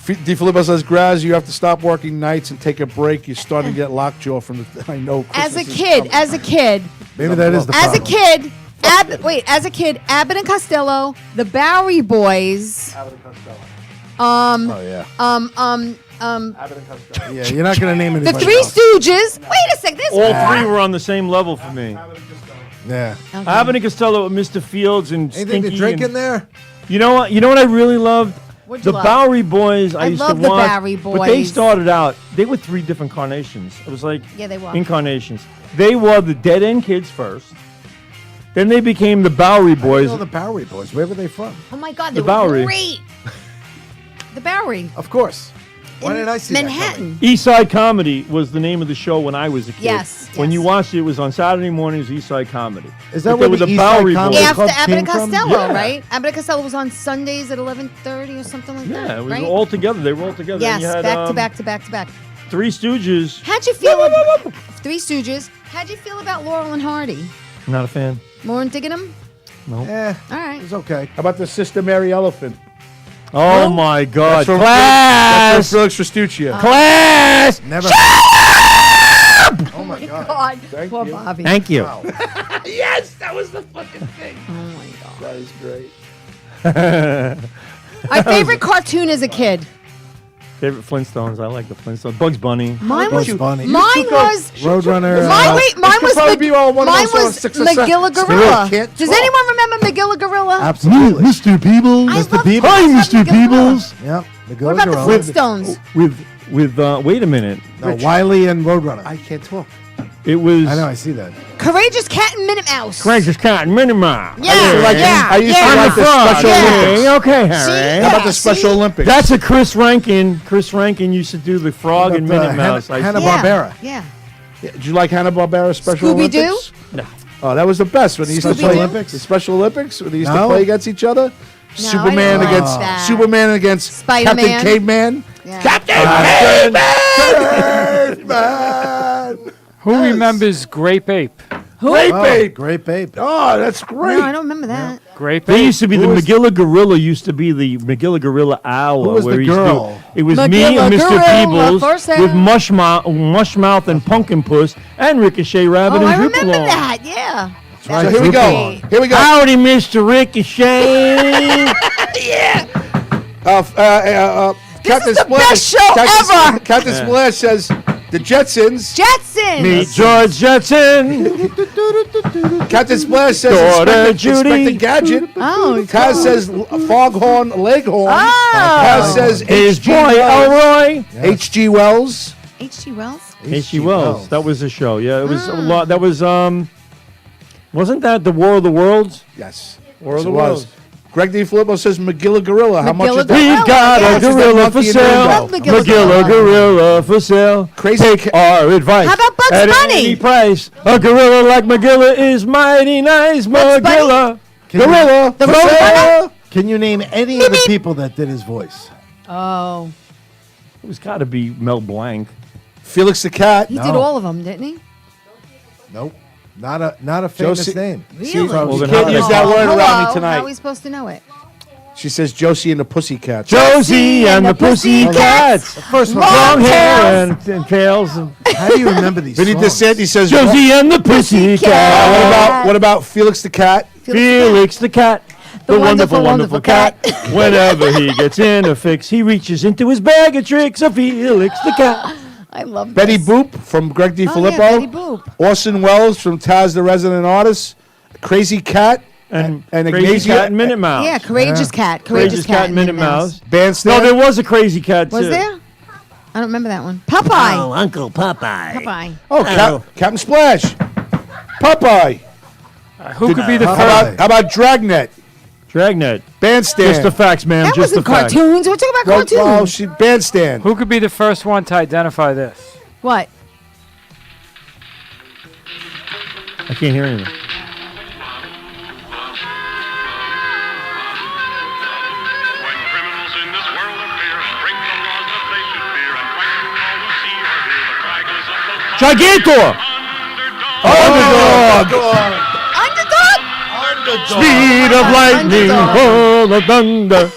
DeFilippo says, Graz, you have to stop working nights and take a break. You're starting to get lockjaw from the. I know. As a Christmas is kid, coming. as a kid, Maybe that is the as a problem. kid, as a kid, Abbott and Costello, the Bowery Boys, Oh yeah. Yeah, you're not gonna name the anybody. Three else. Stooges. Wait a second, this All three were on the same level for me. Yeah. Abbott and Costello with Mr. Fields and Anything Stinky. to drink and- in there? You know what? You know what I really loved? What'd you The love? Bowery Boys. I used love to the watch. Bowery But they Boys. started out. They were 3 different carnations. It was like Yeah, they were. incarnations. They were the Dead End Kids first. Then they became the Bowery Boys. Oh, the Bowery Boys. Where were they from? Oh my God, The they Bowery. were great. The Bowery. Of course. Why in didn't I see that Manhattan. East Side Comedy was the name of the show when I was a kid. Yes, When yes. you watched it, it was on Saturday mornings. East Side Comedy. Is that But where they were the the East Side Bowery Comedy Boys? After Club Abbott and came from? Costello, Yeah. right? Abbott and Costello was on Sundays at 11:30 or something like that. Yeah, it was right? all together. They were all together. Yes, And you had, back to back to back to back. Three Stooges. How'd you feel about Three Stooges? How'd you feel about Laurel and Hardy? Not a fan. Lauren Diggum? Yeah. All right. It's okay. How about the Sister Mary Elephant? Oh my God! That's Class! from Felix Restuccia. Class! Never. Oh my God. God, Thank poor you. Bobby. Thank you. Yes, that was the fucking thing. Oh my God. That is great. My favorite cartoon as a kid. Favorite Flintstones. I like the Flintstones. Bugs Bunny. Mine was. Bugs Bunny. Mine was. Roadrunner. Mine could was. probably be on one of Mine those was six or seven. Magilla Still Gorilla. can't Does talk. anyone remember Magilla Gorilla? Absolutely. Mr. Peebles. I Mr. love Peebles. Hi, Magilla Mr. Gorilla. Peebles. Yep. The What about the Gorilla. Flintstones? With wait a minute. No, Wiley and Roadrunner. I can't talk. It was. I know. I see that. Courageous Cat and Minute Mouse. Courageous Cat, Minima. Yeah, I used to yeah. like the Special Yeah. Olympics. Okay, Harry. How about the See? Special Olympics? That's a Chris Rankin. Chris Rankin used to do the Frog and About, Minute Mouse. Hanna-Barbera. Yeah. Did you like Hanna-Barbera Special Scooby-Doo? Olympics? No. Oh, that was the best when they used to Special play Olympics? The Special Olympics when they used to No. play against each other. I Superman don't against like that. Superman against Spider-Man. Captain Caveman. Yeah. Captain Caveman. Who remembers Grape Ape? Great Oh, babe. great babe. Oh, that's great. No, I don't remember that. Great They bait. used to be the McGilla Gorilla. Used to be the McGilla Gorilla Owl. Who was where the he used to- girl? it was me McGilla and Mr. Gorilla, first Peebles with time. Mushmouth and Pumpkin Puss and Ricochet Rabbit Oh, and I remember Droopalong. that. Yeah. right. So here we go. Droopalong. Here we go. Howdy, Mr. Ricochet. Captain is the best show ever. Captain Splash says the Jetsons. Jetson. Meet George Jetson. Captain Splash says Daughter Inspector, Judy. Inspector Gadget. Oh, Taz says Foghorn Leghorn. Taz says His H.G. boy Wells. Elroy. H.G. Wells. H.G. Wells. H.G. Wells. That was the show. Yeah, it was a lot. That was wasn't that the War of the Worlds? Yes. War of Yes, the it was. Worlds. Greg D. Filippo says McGilla Gorilla. How much McGilla is that? Gorilla. We've got yes. a gorilla Monkey for and sale. Rainbow. McGilla McGilla gorilla for sale. Crazy Take our advice. How about Bugs at Bunny? any price. A gorilla like McGilla is mighty nice. Bugs Bunny? McGilla. Gorilla. The for Road sale. Can you name any of the people that did his voice? Oh, It was got to be Mel Blanc. Felix the Cat. he No. did all of them, didn't he? Nope. Not a famous Josie- name. Really? Well, You then can't how- use that word around me Hello. How are tonight. we supposed to know it? She says Josie and the Pussycats. Josie and the Pussycats. First one. Long hair and tails. And How do you remember these Vinny songs? DeSanti says Josie and the Pussycat. What about Felix the Cat? Felix the cat. The wonderful, wonderful cat. Whenever he gets in a fix, he reaches into his bag of tricks of Felix the cat. I love Betty this. Boop from Greg D. Oh, Filippo. yeah, Betty Boop. Orson Welles from Taz the Resident Artist. Crazy Cat. And And Crazy Ignacia- Cat and Minute Mouse. Yeah, Courageous Cat. Courageous Cat and Minute Mouse. Bandstand. No, there was a Crazy Cat too. Was there? I don't remember that one. Popeye. Uncle Popeye. Popeye. Oh, Captain Splash. Popeye. Who could be the How first? about Dragnet? Dragnet. Bandstand. Just the facts, ma'am. That Just the wasn't facts. cartoons. We're talking about Well, cartoons. she Bandstand. Who could be the first one to identify this? What? I can't hear anything. When criminals in this world appear and break the laws that they should fear and fight for all who see or hear the crackles of the Gigantor. underdog. Underdog. Speed of lightning, Underdog. full of thunder.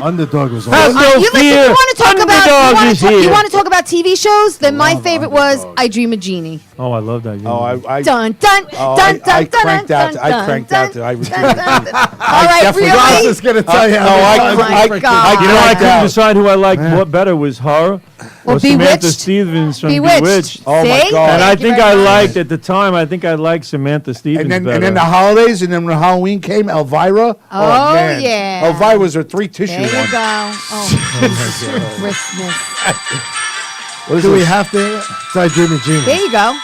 Underdog was Has awesome. no You fear. want to talk about? Underdog is here. You want to talk about TV shows? Then my love favorite was Underdog. I Dream of Jeannie. Oh, I love that. Oh, I Dun dun Oh, dun I dun dun cranked dun out. dun I cranked dun out. I dun, was dun, dun, dun. All right, definitely- I was really? just gonna tell you. no, how I- many Oh times my freaking- God. You know, I cranked couldn't out. decide who I liked what better was her or Samantha Bewitched? Stevens from Bewitched. Bewitched. Oh, my See? God. And I Thank you think very I much. liked at the time. I think I liked Samantha Stevens And then better. the holidays, and then when Halloween came, Elvira. Oh, man. yeah. Elvira was her three tissue There you one. go. Oh, Christmas. What is Do we this? have to? It's I Dream of There Genius. you go.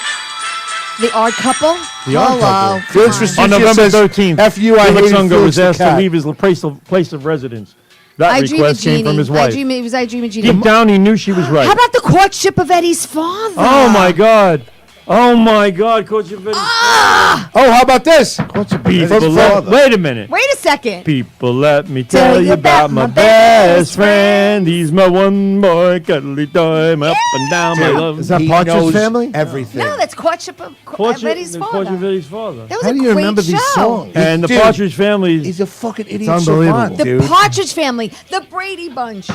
The Odd Couple. The Odd Hello. Couple. Felix Come on. Restrepo On November says, 13th, F.U. I Felix hated Unger Felix was the asked to Cat. leave his place of residence. That I Dream of request came Jeannie. from his I wife. Dream. It was I Dream of Jeannie. Deep down, he knew she was right. How about the courtship of Eddie's father? Oh my God! Oh my God! Coach Yvette. Ah! Oh, how about this? People, wait a minute. Wait a second. People, let me tell you about my best friend. He's my one boy, cuddly toy, my up and down, my love. Is that He Partridge knows Family? everything. No, that's courtship of Eddie's the father. Courtship of Eddie's father. That was How a do you great remember these show. songs? And the Dude, Partridge Family. He's a fucking idiot unbelievable. savant, The dude. Partridge Family. The Brady Bunch.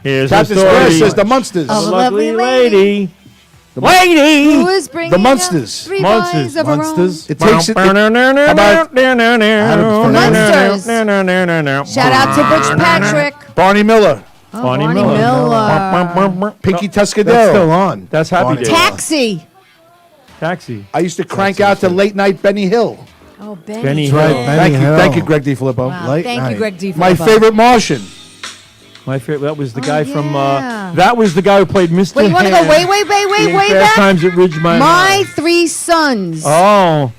Here's the Captain Square story. says the Munsters. Oh, The lovely lovely lady. lady. Lady. Who is bringing The up Munsters. 3 Munsters. boys of her own? Monsters. It takes it. Munsters. Shout out to Butch Patrick. Barney Miller, Oh, Barney Barney Miller. Miller. Pinky That's Tuscadero. still on. That's Happy Barney Days. Miller. Taxi. Taxi. I used to crank out to late night Benny Hill. Oh, Benny. Benny That's right, Hill. Benny Hill. Thank you, Greg D. Filippo. Wow. Late Thank night. you, Greg D. My Filippo. favorite Martian. My favorite. That was the Oh, guy from. yeah. That was the guy who played Mr. Wait, you want to go Hand way in way Fast back? Times at Ridgemont My High. 3 sons. Oh.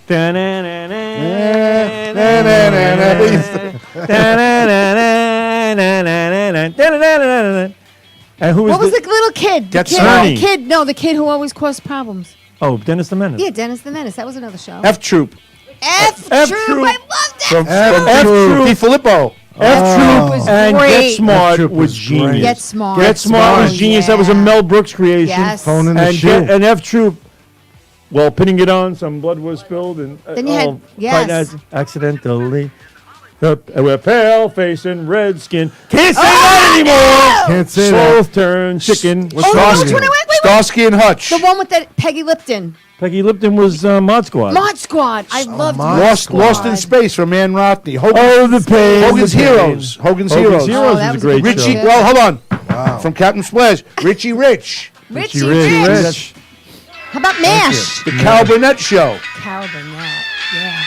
And who was What was the little kid? The That's kid, Ernie. the kid, no, the kid who always caused problems. Oh, Dennis the Menace. Yeah, Dennis the Menace. That was another show. F Troop. F F Troop. Troop. I loved it. From F Troop. D. Filippo. F Troop was and great. Get Smart F Troop was was genius. great. Get Smart. Get Smart was Oh, genius. That was a yeah. Mel Brooks creation. Yes. Phone in the And shoe. and F Troop. While pinning it on, some blood was spilled, and Then you had- quite yes. accidentally. We're pale face and red skin. Can't say that anymore. Can't say Sloth turn chicken. Oh, no, which one? Wait. Starsky and Hutch. The one with the Peggy Lipton. Peggy Lipton was Mod Squad. Mod Squad. I loved Mod Lost, Squad. Lost in Space from Ann Rothney. The pain. Hogan's the pain. Heroes. Hogan's Heroes. Oh, that is was a great good. Richie. show. Well, hold on. From Captain Splash. Richie Rich. Richie Rich. Rich. How about MASH? The Cal Burnett Show. Carol Burnett. Yeah.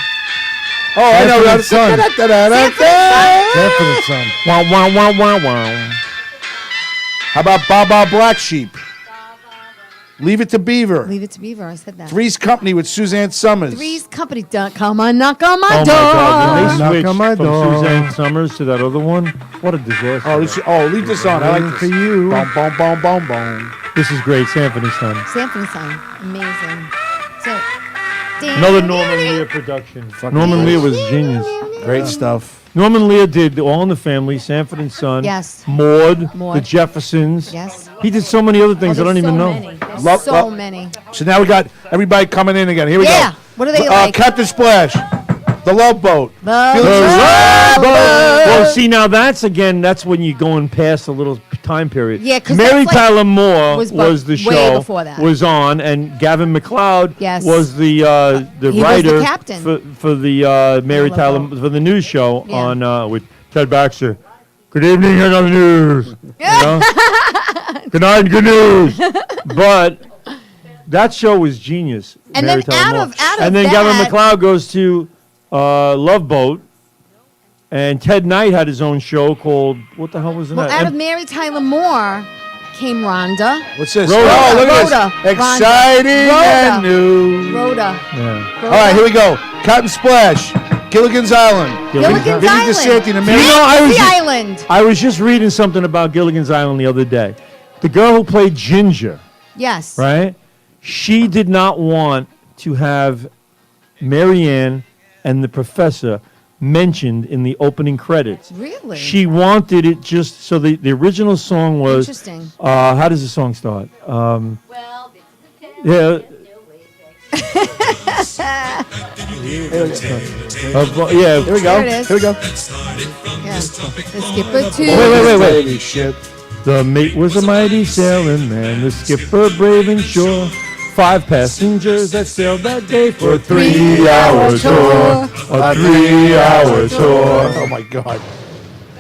Oh, I know. Sanford and Son. Sanford and Son. Wow, wow, wow, wow, wow. How about Baba Black Sheep? Leave It to Beaver. Leave it to Beaver. I said that. Three's Company with Suzanne Summers. Three's Company. Come on, knock on my Oh my door. God! When Knock they switched on my from door. Suzanne Summers to that other one, what a disaster! Leave this on. I like Waiting this. for you. Boom, boom, boom, boom, boom. This is great, Symphony Son. Sanford and Son. Amazing. So, Another Norman Lear production. Norman Lear was genius. Great stuff. Norman Lear did All in the Family, Sanford and Son, Yes. Maud, Maud. The Jeffersons. Yes. He did so many other things I don't even know. Love- So love- many. So now we got everybody coming in again. Here we Yeah. go. What are they like? Captain Splash. The Love Boat. The Felix- Love Boat. Well, see, now that's when you're going past a little time period. Yeah, 'cause Mary that's like- Tyler Moore was was, bu- the way show before that. was on, and Gavin McLeod Yes. was the He was the writer captain. for the Mary Love Tyler Boat. for the news show Yeah. on with Ted Baxter. Good evening, and on the news. You know? Good night, and good news. But that show was genius. And Mary then Tyler out Moore. of and then that- Gavin McLeod goes to Love Boat, and Ted Knight had his own show called what the hell was it? Well, out of Mary Tyler Moore came Rhonda. What's this? Rhoda. Oh, look at Rhoda. this. Rhonda. Exciting Rhoda. and new. Rhoda. Yeah. All right, here we go. Captain Splash. Gilligan's Island. Gilligan's Vinny Island. DeSanti and You know, Mary. The Island. I was just reading something about Gilligan's Island the other day. The girl who played Ginger, Yes. right? She did not want to have Marianne and the professor mentioned in the opening credits. Really? She wanted it just so the original song was. Interesting. How does the song start? Yeah. Yeah. Here we go. There it is. Here we go. Yeah. The skipper too. Wait. Holy shit. The mate was a mighty sailing man, the skipper brave and sure. 5 passengers that sailed that day for a 3-hour tour. A 3-hour tour. Oh my God.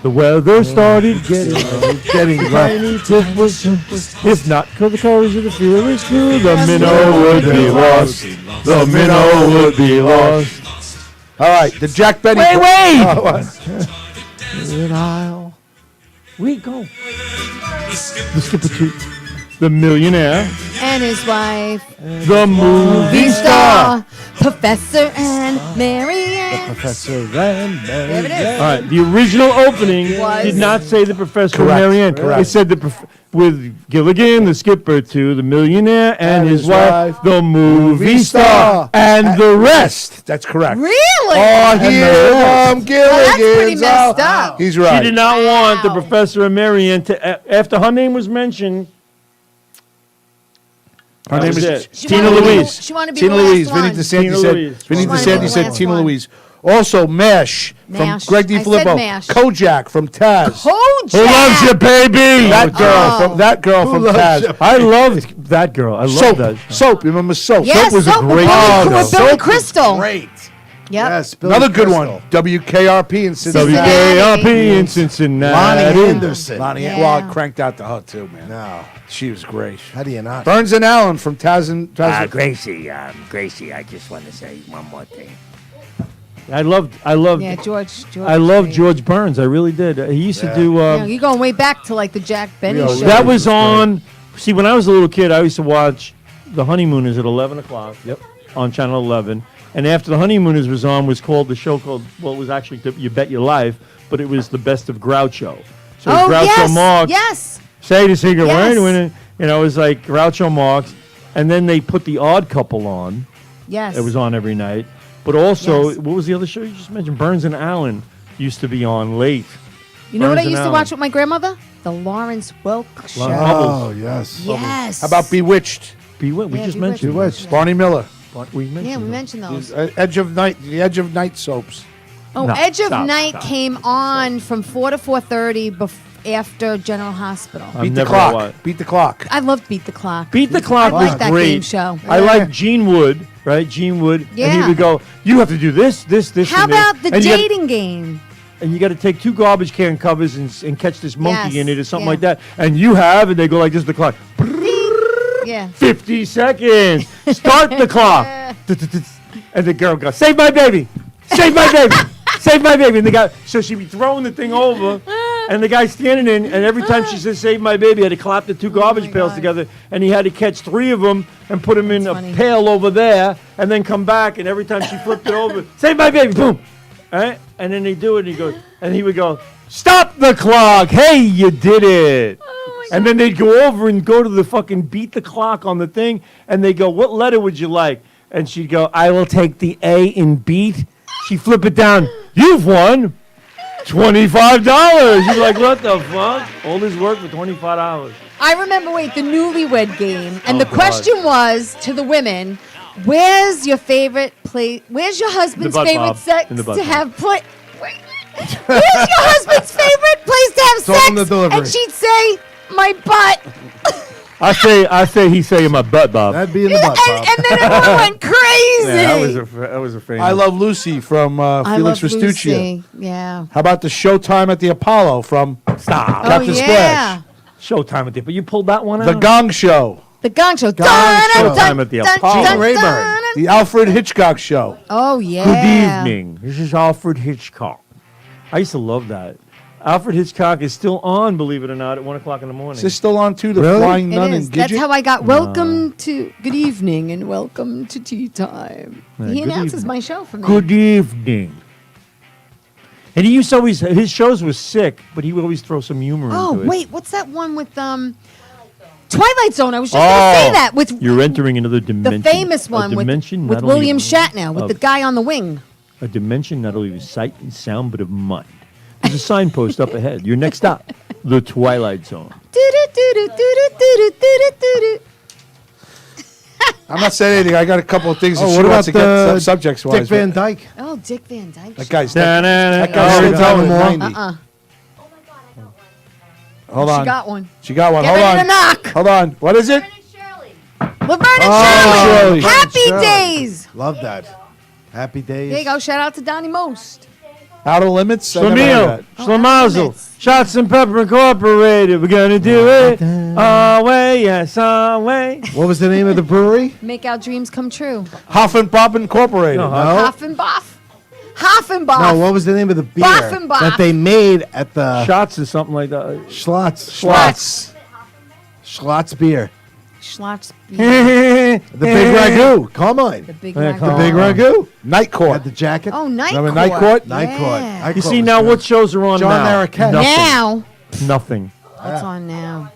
The weather started getting tiny tip was if not for the courage of the fearless crew, the minnow would be lost. The minnow would be lost. All right, the Jack Benny. Wait! Oh, what? Good Isle. We go. The skipper too. The millionaire. And his wife. The movie star. Professor and Marianne. Professor and There it is. All right, the original opening Was- did not say the Professor Correct, and Marianne. correct. It said with Gilligan, the skipper, to the millionaire and his wife, the movie star, and the rest. That's correct. Really? Oh, here come that's pretty Gilligan's messed Island. up. He's She right. did not want the Wow. Professor and Marianne to, after her name was mentioned. Her That name was is it. She Tina wanted to be- Louise. she wanted to be Tina the last Louise. Vinny one. DeSanti Tina said. Louise. Vinny She wanted to be DeSanti the said last Tina one. Louise. Also, MASH from MASH. Greg D. I said Filippo. MASH. Kojak from Taz. Kojak. Who loves you, baby? That girl Oh. from loves you? Taz. I loved that girl. I Soap. love that. Soap. You remember Soap? Yes, Soap was a Soap with great Billy- show. with Billy Soap was Crystal. Great. Yep. Yes, Billy Another good Crystal. one. WKRP in Cincinnati. WKRP in Cincinnati. Lonnie Anderson. Lonnie, Yeah. well, I cranked out to her too, man. No. She was great. How do you not? Burns and Allen from Taz and Gracie, I just want to say one more thing. I loved Yeah, George. I love George Burns. I really did. He used to do. You're going way back to like the Jack Benny Yeah, show. That was on. See, when I was a little kid, I used to watch The Honeymooners at 11 o'clock. Yep. On Channel 11. And after The Honeymooners was on, was called the show called, well, it was actually You Bet Your Life, but it was the Best of Groucho. So Oh, Groucho yes. Marx, Yes. Say the Secret Yes. Word, you know, it was like Groucho Marx. And then they put The Odd Couple on. Yes. It was on every night. But also, Yes. what was the other show you just mentioned? Burns and Allen used to be on late. You know what I Burns and used to Allen. watch with my grandmother? The Lawrence Welk show. Bubbles. Oh, yes. Yes. How about Bewitched? Bewitched. We Yeah, just Bewitched. mentioned Bewitched. Barney Miller. We mentioned Yeah, we them. mentioned those. Edge of Night. The Edge of Night soaps. Oh, No, Edge of stop, Night stop. came on from 4 to 4:30 after General Hospital. I've Beat the never clock. watched- Beat the clock. I loved Beat the Clock. Beat the Clock I was like that great. game show. I like Gene Wood, right? Gene Wood. And he Yeah. would go, you have to do this, this, this, How and this. about the And you gotta- dating game? and you got to take 2 garbage can covers and catch this monkey Yes, in it or something yeah. like that. And you have, and they go like this, the clock. Yeah. 50 seconds. Start the clock. And the girl goes, save my baby. Save my baby. Save my baby. And the guy, so she'd be throwing the thing over. And the guy standing in, and every time she says, save my baby, he had to clap the 2 garbage my pails God. together. And he had to catch 3 of them and put them in That's a funny. pail over there. And then come back. And every time she flipped it over, save my baby. Boom. All right? And then they do it. And he goes, and he would go, stop the clock. Hey, you did it. And then they'd go over and go to the fucking beat the clock on the thing, and they go, what letter would you like? And she'd go, I will take the A in beat. She'd flip it down. You've won $25. You're like, what the fuck? All this work for $25. I remember, the newlywed game. And Oh, the God. question was to the women, where's your favorite place? Where's your husband's butt, favorite Bob. sex In the butt, to Bob. have play? Where's your husband's favorite place to have It's all in the sex? delivery. And she'd say, my butt. I say he's saying my butt, Bob. That'd be in the butt, Bob. And then everyone went crazy. that was a famous. I Love Lucy from I Felix love Restuccio. Lucy. Yeah. How about the Showtime at the Apollo from Stop. Captain Oh, yeah. Showtime at the, but you pulled that one out. The Gong Show, The Gong Show. Showtime at the Apollo. Gene Rayburn. the Alfred Hitchcock Show. Oh, yeah. Good evening. This is Alfred Hitchcock. I used to love that. Alfred Hitchcock is still on, believe it or not, at 1 o'clock in the morning. Is this still on too? The Really? Flying It Nun is. and That's Gidget? how I got welcome to good evening and welcome to tea time. Yeah, He good announces evening. my show for me. Good evening. And he used to always, his shows were sick, but he would always throw some humor Oh, into it. wait, what's that one with Twilight Zone? I was just going to say that with You're entering another the dimension. famous A one with dimension with not only William of- Shatner with of- the guy on the wing. A dimension not only of sight and sound, but of mind. There's a signpost up ahead. Your next stop, the Twilight Zone. Do-do-do-do-do-do-do-do-do-do. I'm not saying anything. I got a couple of things that Oh, she what wants about to get the subjects Dick wise. Van Dyke? Oh, Dick Van Dyke. That guy's Da-na-na. that guy's Oh, still God. going more? 90. Uh-uh. Hold on. She got one. She got one. Get Hold ready on. to knock. Hold on. What is it? Laverne and Oh, Shirley. Shirley. Happy Shirley. days. Love that. Happy days. There you go. Shout out to Donnie Most. Outer Limits? I never heard Schlemiel, that. Schlemazel, Limits. Shots and Pepper Incorporated. We're gonna do it our way, yes, our way. What was the name of the brewery? Make our dreams come true. Huff and Pop Incorporated. No, Hoffenbach. Hoffenbach. No, what was the name of the beer Boffenbach. that they made at the Shots or something like that. Schlotz? Schlotz. Schlotz beer. Schlotz. The big ragu. Come on. The big Yeah, ragu. come The big on. ragu. Night Had Court. the jacket. Oh, Night Remember Court. Night Court? Night Court. Yeah. Night You Court see was now good. what shows are on John now? Larroquette. Nothing. Now. Nothing. What's on now?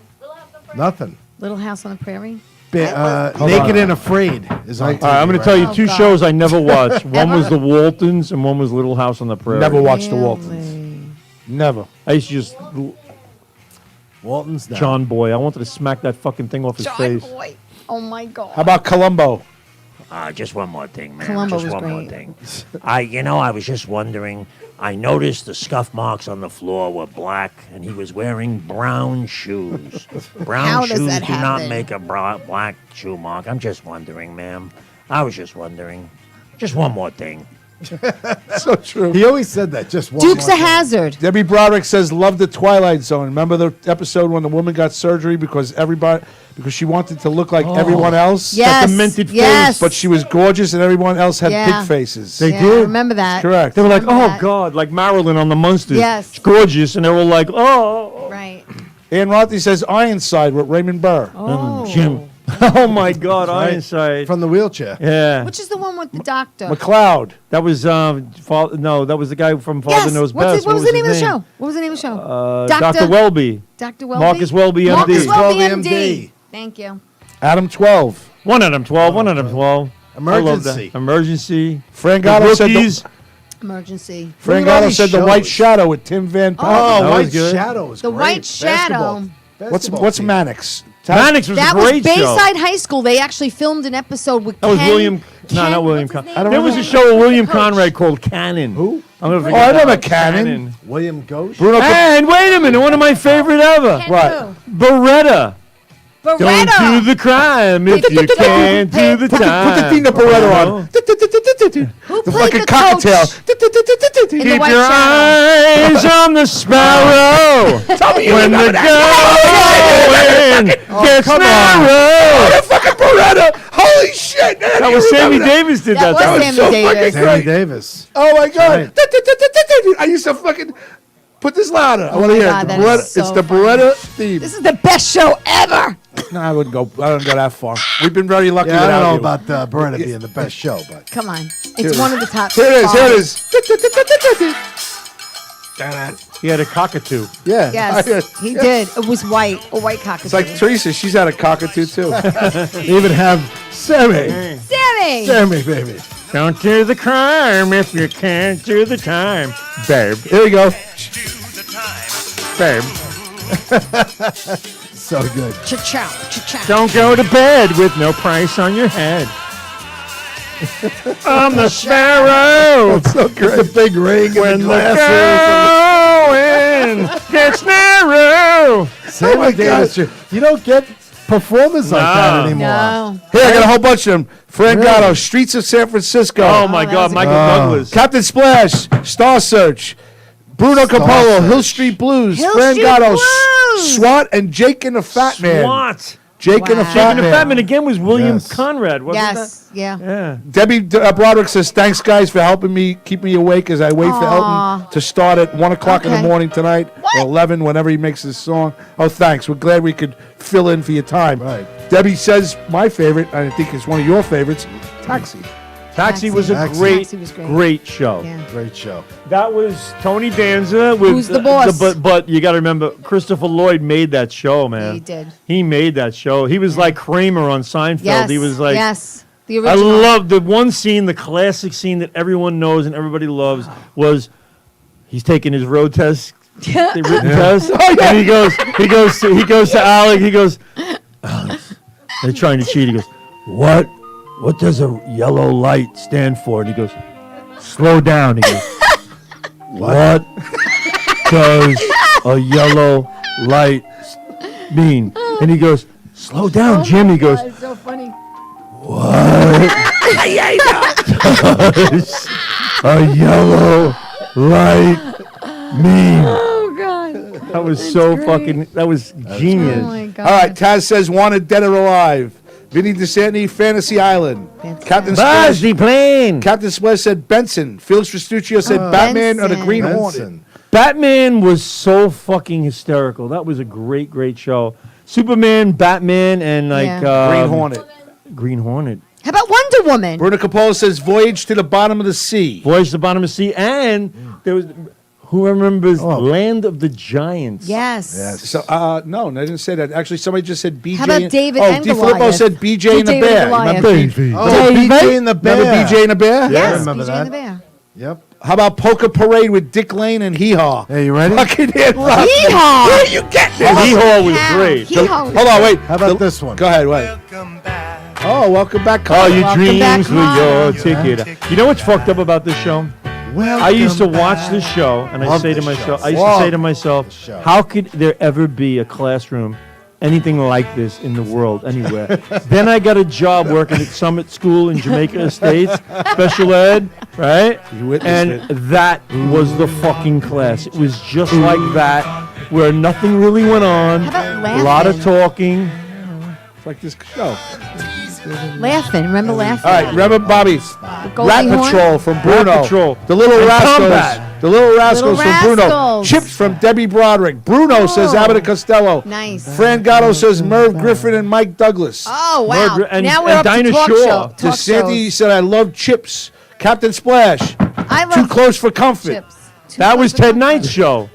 Nothing. Little House on the Prairie. Naked and Afraid is on. All right, I'm going TV to tell you Oh, two God. shows I never watched. One was The Waltons and one was Little House on the Prairie. Never watched the Really? Waltons. Never. I used to just, Walton's now. John Boy, I wanted to smack that fucking thing off his John face. Boy. Oh my God. How about Columbo? Just one more thing, man. Columbo just was one more great. thing. I was just wondering. I noticed the scuff marks on the floor were black, and he was wearing brown shoes. Brown How does shoes that do not happen? make a black shoe mark. I'm just wondering, ma'am. I was just wondering. Just one more thing. So true. He always said that. Just one Dukes more of thing. Hazzard. Debbie Broderick says, "Love the Twilight Zone." Remember the episode when the woman got surgery because she wanted to look like everyone else? Yes. demented face, yes. But she was gorgeous and everyone else had Yeah. pig faces. They Yeah, did. I remember that. Correct. They were like, Remember oh, that. God, like Marilyn on the Munsters. Yes. She's gorgeous. And they were like, oh. Right. Ann Rothy says Ironside with Raymond Burr. Oh. Jim. Oh, my God, Right. Ironside. From the wheelchair. Yeah. Which is the one with the doctor? McLeod. That was, that was the guy from Father Yes. Knows What's Best. it, what was the his name of the show? What was the name of the show? Dr. Welby. Dr. Welby. Marcus Welby, MD. Marcus Welby, Welby, MD. MD. Thank you. Adam 12. One of them 12, one of them 12. I love that. Emergency. Emergency. Frank The Gatto said Rookies. Emergency. Frank Look at all Gatto these said The White shows. Shadow with Tim Van Oh, Patten. That White was good. Shadow is The great. White Shadow. Basketball What's team. Mannix? Mannix was That a was great show. Bayside High School. They actually filmed an episode with That was Ken. William. No, not William. what's his There name? was a show with William Conrad called Cannon. Who? I'm gonna Oh, forget I that. remember Cannon. William Ghosh? Bruno. And wait a minute, one of my favorite ever. What? Beretta. Don't do Beretta. the crime if you can't do the Put time. the Dina Beretta on. Who The played fucking the cocktail. coach? In the Keep White your Channel. eyes on the sparrow. Tell me you When the remember that. going gets come on. narrow. The fucking Beretta. Holy shit. man, That you was Sammy remember that. Davis did That that. was That was Sammy so Davis. fucking Sammy great. Davis. Oh my God. Right. I used to fucking put this louder. I want to my hear God, it. that Beretta, is so it's the funny. Beretta theme. This is the best show ever. No, I wouldn't go. I don't go that far. We've been very lucky Yeah, I without don't know you. about Beretta being the best show, but Come on. It's one of the top. Here it is. Here it five. is. He had a cockatoo. Yeah. Yes, he did. It was white. A white cockatoo. It's like Teresa. She's had a cockatoo too. they even have Sammy. Sammy. Sammy, baby. Don't do the crime if you can't do the time. Babe. Here we go. Babe, So good. Cha-chow. Cha-chow. don't go to bed with no price on your head. I'm the sparrow. So great. The big ring When and the the glasses. going gets narrow. Sammy my Davis. God. You don't get performers like that No. anymore. No. Here, I got a whole bunch of them. Fran Gatto, Streets of San Francisco. Oh my that God, was a Michael good- Douglas. Captain Splash, Star Search, Bruno Capolo, Search. Hill Street Blues, Hill Fran Street Gatto, Blues. SWAT, and Jake and the Fat Man. SWAT. Jake and the Wow. Fat And the Man. Batman again was William Yes. Conrad, wasn't Yes. Yeah. that? Yeah. Debbie Broderick says, thanks, guys, for helping me keep me awake as I wait for Aw. Elton to start at 1 o'clock in the Okay. morning tonight, or 11, whenever he makes his song. Oh, thanks. We're glad we could fill in for your time. Right. Debbie says, my favorite, I think it's one of your favorites, Taxi. Taxi was a Taxi. great, Taxi was great. great show. Yeah. Great show. That was Tony Danza with Who's the boss? but you got to remember, Christopher Lloyd made that show, man. He did. He made that show. He was like Kramer on Seinfeld. Yes. He was like, yes. The I original. love the one scene, the classic scene that everyone knows and everybody loves was he's taking his road test, the written test, and he goes to Alec. He goes, Alex, they're trying to cheat. He goes, what does a yellow light stand for? And he goes, slow down. He goes, what does a yellow light mean? And he goes, slow down, Jim. He goes, It's so funny. does a yellow light mean? Oh God. That was so great. fucking, that was genius. Oh my God. All right, Taz says, wanted, dead or alive. Vinny DeSanti, Fantasy Island. Fantasy Captain Buzz Splash. the plane. Captain Splash said Benson. Felix Festuccio said Batman or the Benson. Green Hornet. Benson. Batman was so fucking hysterical. That was a great, great show. Superman, Batman, and like Yeah. Green Hornet. Green Hornet. How about Wonder Woman? Bruno Capolo says Voyage to the Bottom of the Sea. Voyage to the Bottom of the Sea, and there was who remembers Oh. Land of the Giants? Yes. Yes. So, no, I didn't say that. Actually, somebody just said BJ. How about and- David Oh, and D. Filippo Goliath? said BJ and the BJ and Bear. Goliath. Remember, Oh, BJ and the Bear. remember BJ and the Bear? Yes. remember BJ that. and the Bear. Yep. How about Polka Parade with Dick Lane and Hee Haw? Hey, you ready? Fucking hit rock. Hee-haw! Where are you getting this? Hee-haw was Cow. great. Hee-haw was Hold on, wait. How about this one? Go ahead, wait. Oh, welcome back. Oh, Carl. your Welcome back, dreams were your Carl. ticket. You know what's fucked up about this show? I used to watch this show, and I Love say to this myself, show. I used to Love say to myself, this show. how could there ever be a classroom, anything like this in the world anywhere? Then I got a job working at Summit School in Jamaica Estates, special ed, right? You witnessed And it. that was the fucking class. It was just like that, where nothing really went on, How about a lot of laughing? talking. It's like this show. Laughing. Remember laughing? All right, remember Bobby. Goldie Rat Hawn? Patrol from Bruno. Rat Patrol. The Little And Rascals. Combat. The Little Rascals Little from Bruno. Rascals. Chips from Debbie Broderick. Bruno says Oh. Abbott and Costello. Nice. Fran Gatto says Merv Griffin and Mike Douglas. Oh wow! Margaret- and- now we're and up Dinah to talk Shore. show. Talk DeSanti shows. said I love Chips. Captain Splash. I Too love close for comfort. chips. Too That close was for Ted comfort. Knight's show.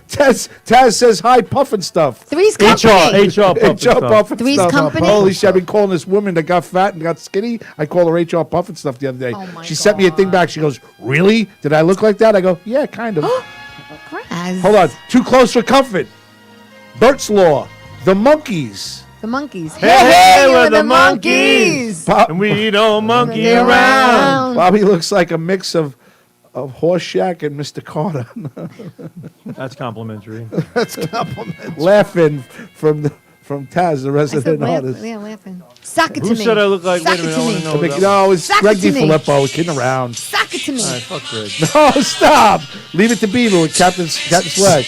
Taz says hi, puffin stuff. Three's HR, Company. HR, Puppet HR stuff. Puffin Three's stuff. Company? Holy shit, I've been calling this woman that got fat and got skinny. I call her HR Puffin stuff the other day. Oh my She sent me a thing back. She goes, really? Did I look like that? I go, yeah, kind of. Graz. Hold on. Too close for comfort. Bert's Law. The Monkees. The monkeys. Hey, we're we're the monkeys. And we don't monkey around. Bobby looks like a mix of Horseshack and Mr. Carter. That's complimentary. That's compliment. Laughing from Taz, the I said, resident laugh, artist. yeah, laughing. Sock it to Who me. said I look like? Sock Wait a minute, I it want to to me. know. that. No, it's Sock Greg it to me. DiFilippo. Kidding around. Sock it to me. All right, fuck Greg. Oh, stop! Leave it to Beaver with Captain Slash.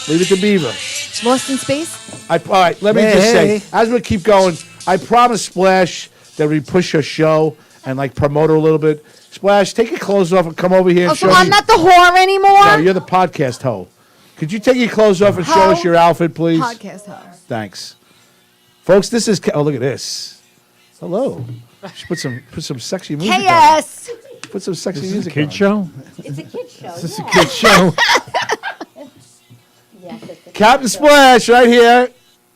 Leave it to Beaver. Lost in space? All right, let me Hey, just hey. say, as we keep going, I promise Splash that we push her show and like promote her a little bit. Splash, take your clothes off and come over here and Oh, show so I'm me. not the whore anymore? No, you're the podcast hoe. Could you take your clothes off and show Hoe. us your outfit, please? Podcast host. Thanks, folks. This is. Oh, look at this. Hello. Should put some sexy music. On. KS. Put some sexy Is this a music. kid on. show? It's a kid show. Is this a kid show? Yes, it's a Captain kid show. Splash, right here.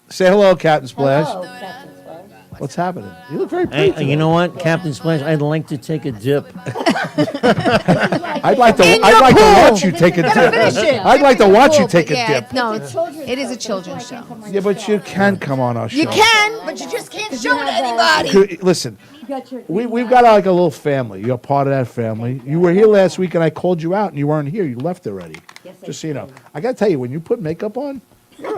Say hello, Captain Splash. Hello, Captain Splash. What's happening? You look very Hey, pretty. you know what, Captain Splash? I'd like to take a dip. I'd like to. In I'd your like to pool. watch you take a dip. Finish it. I'd like to watch you Cool, take but a yeah, dip. No, It's a children's it is a show, so children's that's why I show. can't come on Yeah, your but you show. can come on our show. You can, but you just can't show it to anybody. Listen, You got your- we've got like a little family. You're part of that family. You were here last week, and I called you out, and you weren't here. You left already. Yes, I Just so you know, did. I got to tell you, when you put makeup on,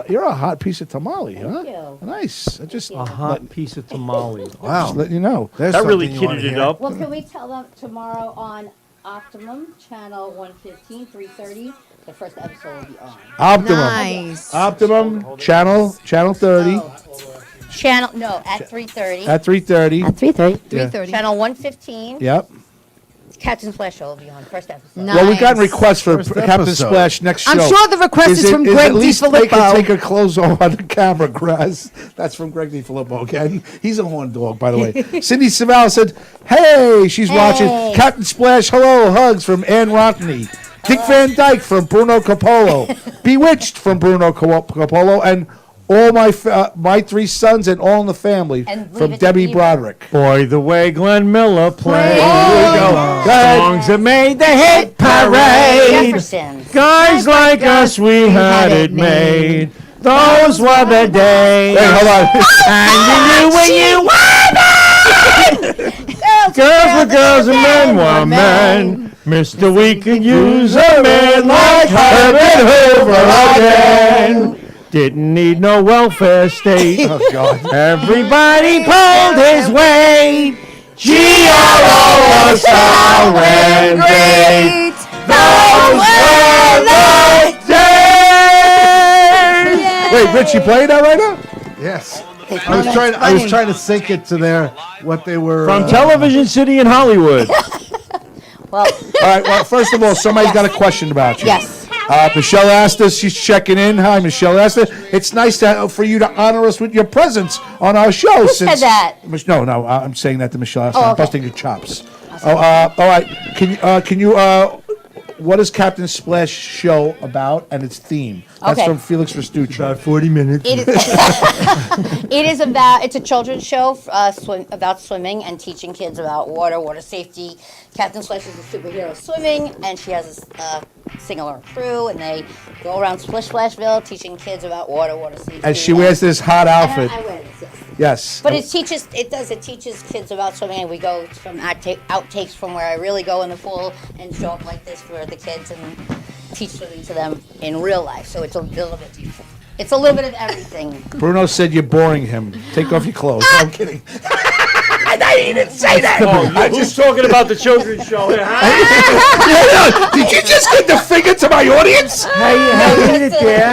you're a hot piece of tamale, huh? you. Nice. I just A hot piece of tamale. Wow. let you know. There's That really something you wanna kidded it hear. up. Well, can we tell them tomorrow on Optimum, channel 115, 3:30, the first episode will be on. Optimum. Nice. Optimum channel 30 Channel, no, at 3:30. at 3:30. At 3:30. 3:30. Channel 115, Yep. Captain Splash show will be on, first episode. Nice. Well, we've gotten requests for First Captain episode. Splash next show. I'm sure the request is from it Greg at least they can DiFilippo. take her clothes off on the camera, Graz. That's from Greg DiFilippo again. He's a horn dog, by the way. Cindy Savall said, hey, she's watching. Captain Splash, hello, hugs from Ann Rockney. Dick Van Dyke from Bruno Capolo. Bewitched from Bruno Capolo. And all my three sons and all in the family And leave from it to Debbie Beaver. Broderick. Boy, the way Glenn Miller played. Go ahead. Songs that made the hit parade. Jeffersons. Guys like us, we had it made. Those were the days. Hey, hold on. And you knew when you Girls were girls and men were men. Mister, we could use a man like Herbert Hoover again. Didn't need no welfare state. Oh, God. Everybody pulled his weight. G.R.O. was sour and great. Those were the days. Wait, Rich, you playing that right now? Yes. I was trying to sync it to their what they were From Television City in Hollywood. Well, All right, well, first of all, somebody's got a question about you. yes. Michelle asked us, she's checking in. Hi, Michelle asked us. It's nice for you to honor us with your presence on our show. Who said that? No, I'm saying that to Michelle. Oh, I'm okay. busting your chops. All right. Can you, what is Captain Splash show about and its theme? That's Okay. from Felix Verstucci. About 40 minutes. It is, it's a children's show about swimming and teaching kids about water safety. Captain Splash is a superhero swimming, and she has a sing-along crew, and they go around Splish Splashville teaching kids about water safety. And she wears this hot outfit. I wear this, yes. Yes. But it teaches kids about swimming, and we go from outtakes from where I really go in the pool and show up like this for the kids and teach swimming to them in real life. So it's a little bit deeper. It's a little bit of everything. Bruno said you're boring him. Take off your clothes. No, I'm kidding. I didn't say that. Who's talking about the children's show? Did you just get the finger to my audience? How you it there,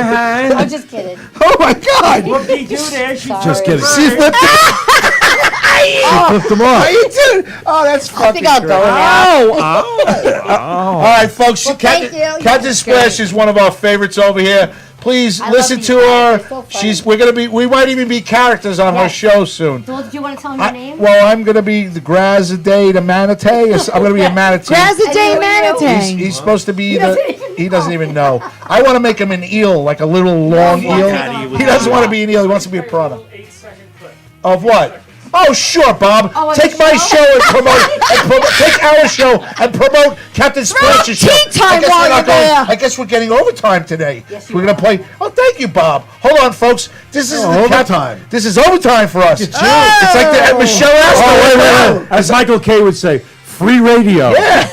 I'm hon? just kidding. Oh my God! What did you do there? She Sorry. kidding. She flipped it. flipped them off. How you doing? Oh, that's fucking I think I'll great. go now. All right, folks. Well, thank you. Captain Yeah, Splash great. is one of our favorites over here. Please I listen love to you guys. her. You're so funny. We might even be characters on her Yes. show soon. So, do you want to tell them your name? Well, I'm gonna be the Graziday, the manatee. I'm gonna be a manatee. Graziday I know you. Manatee. He's supposed to be doesn't even he doesn't even know. I want to make him an eel, like a little long eel. He doesn't want to be an eel. He wants to be a piranha. Of what? Oh, sure, Bob. Oh, take my show and promote. Take our show and promote Captain Splash's show. tea time I guess while we're not you're going. there. I guess we're getting overtime today. Yes, we're you gonna play. Oh, thank you, Bob. Hold on, folks. This is overtime. This is overtime for us. It's like the Michelle Astor. Oh, wait. As Michael K would say, free radio. Yeah.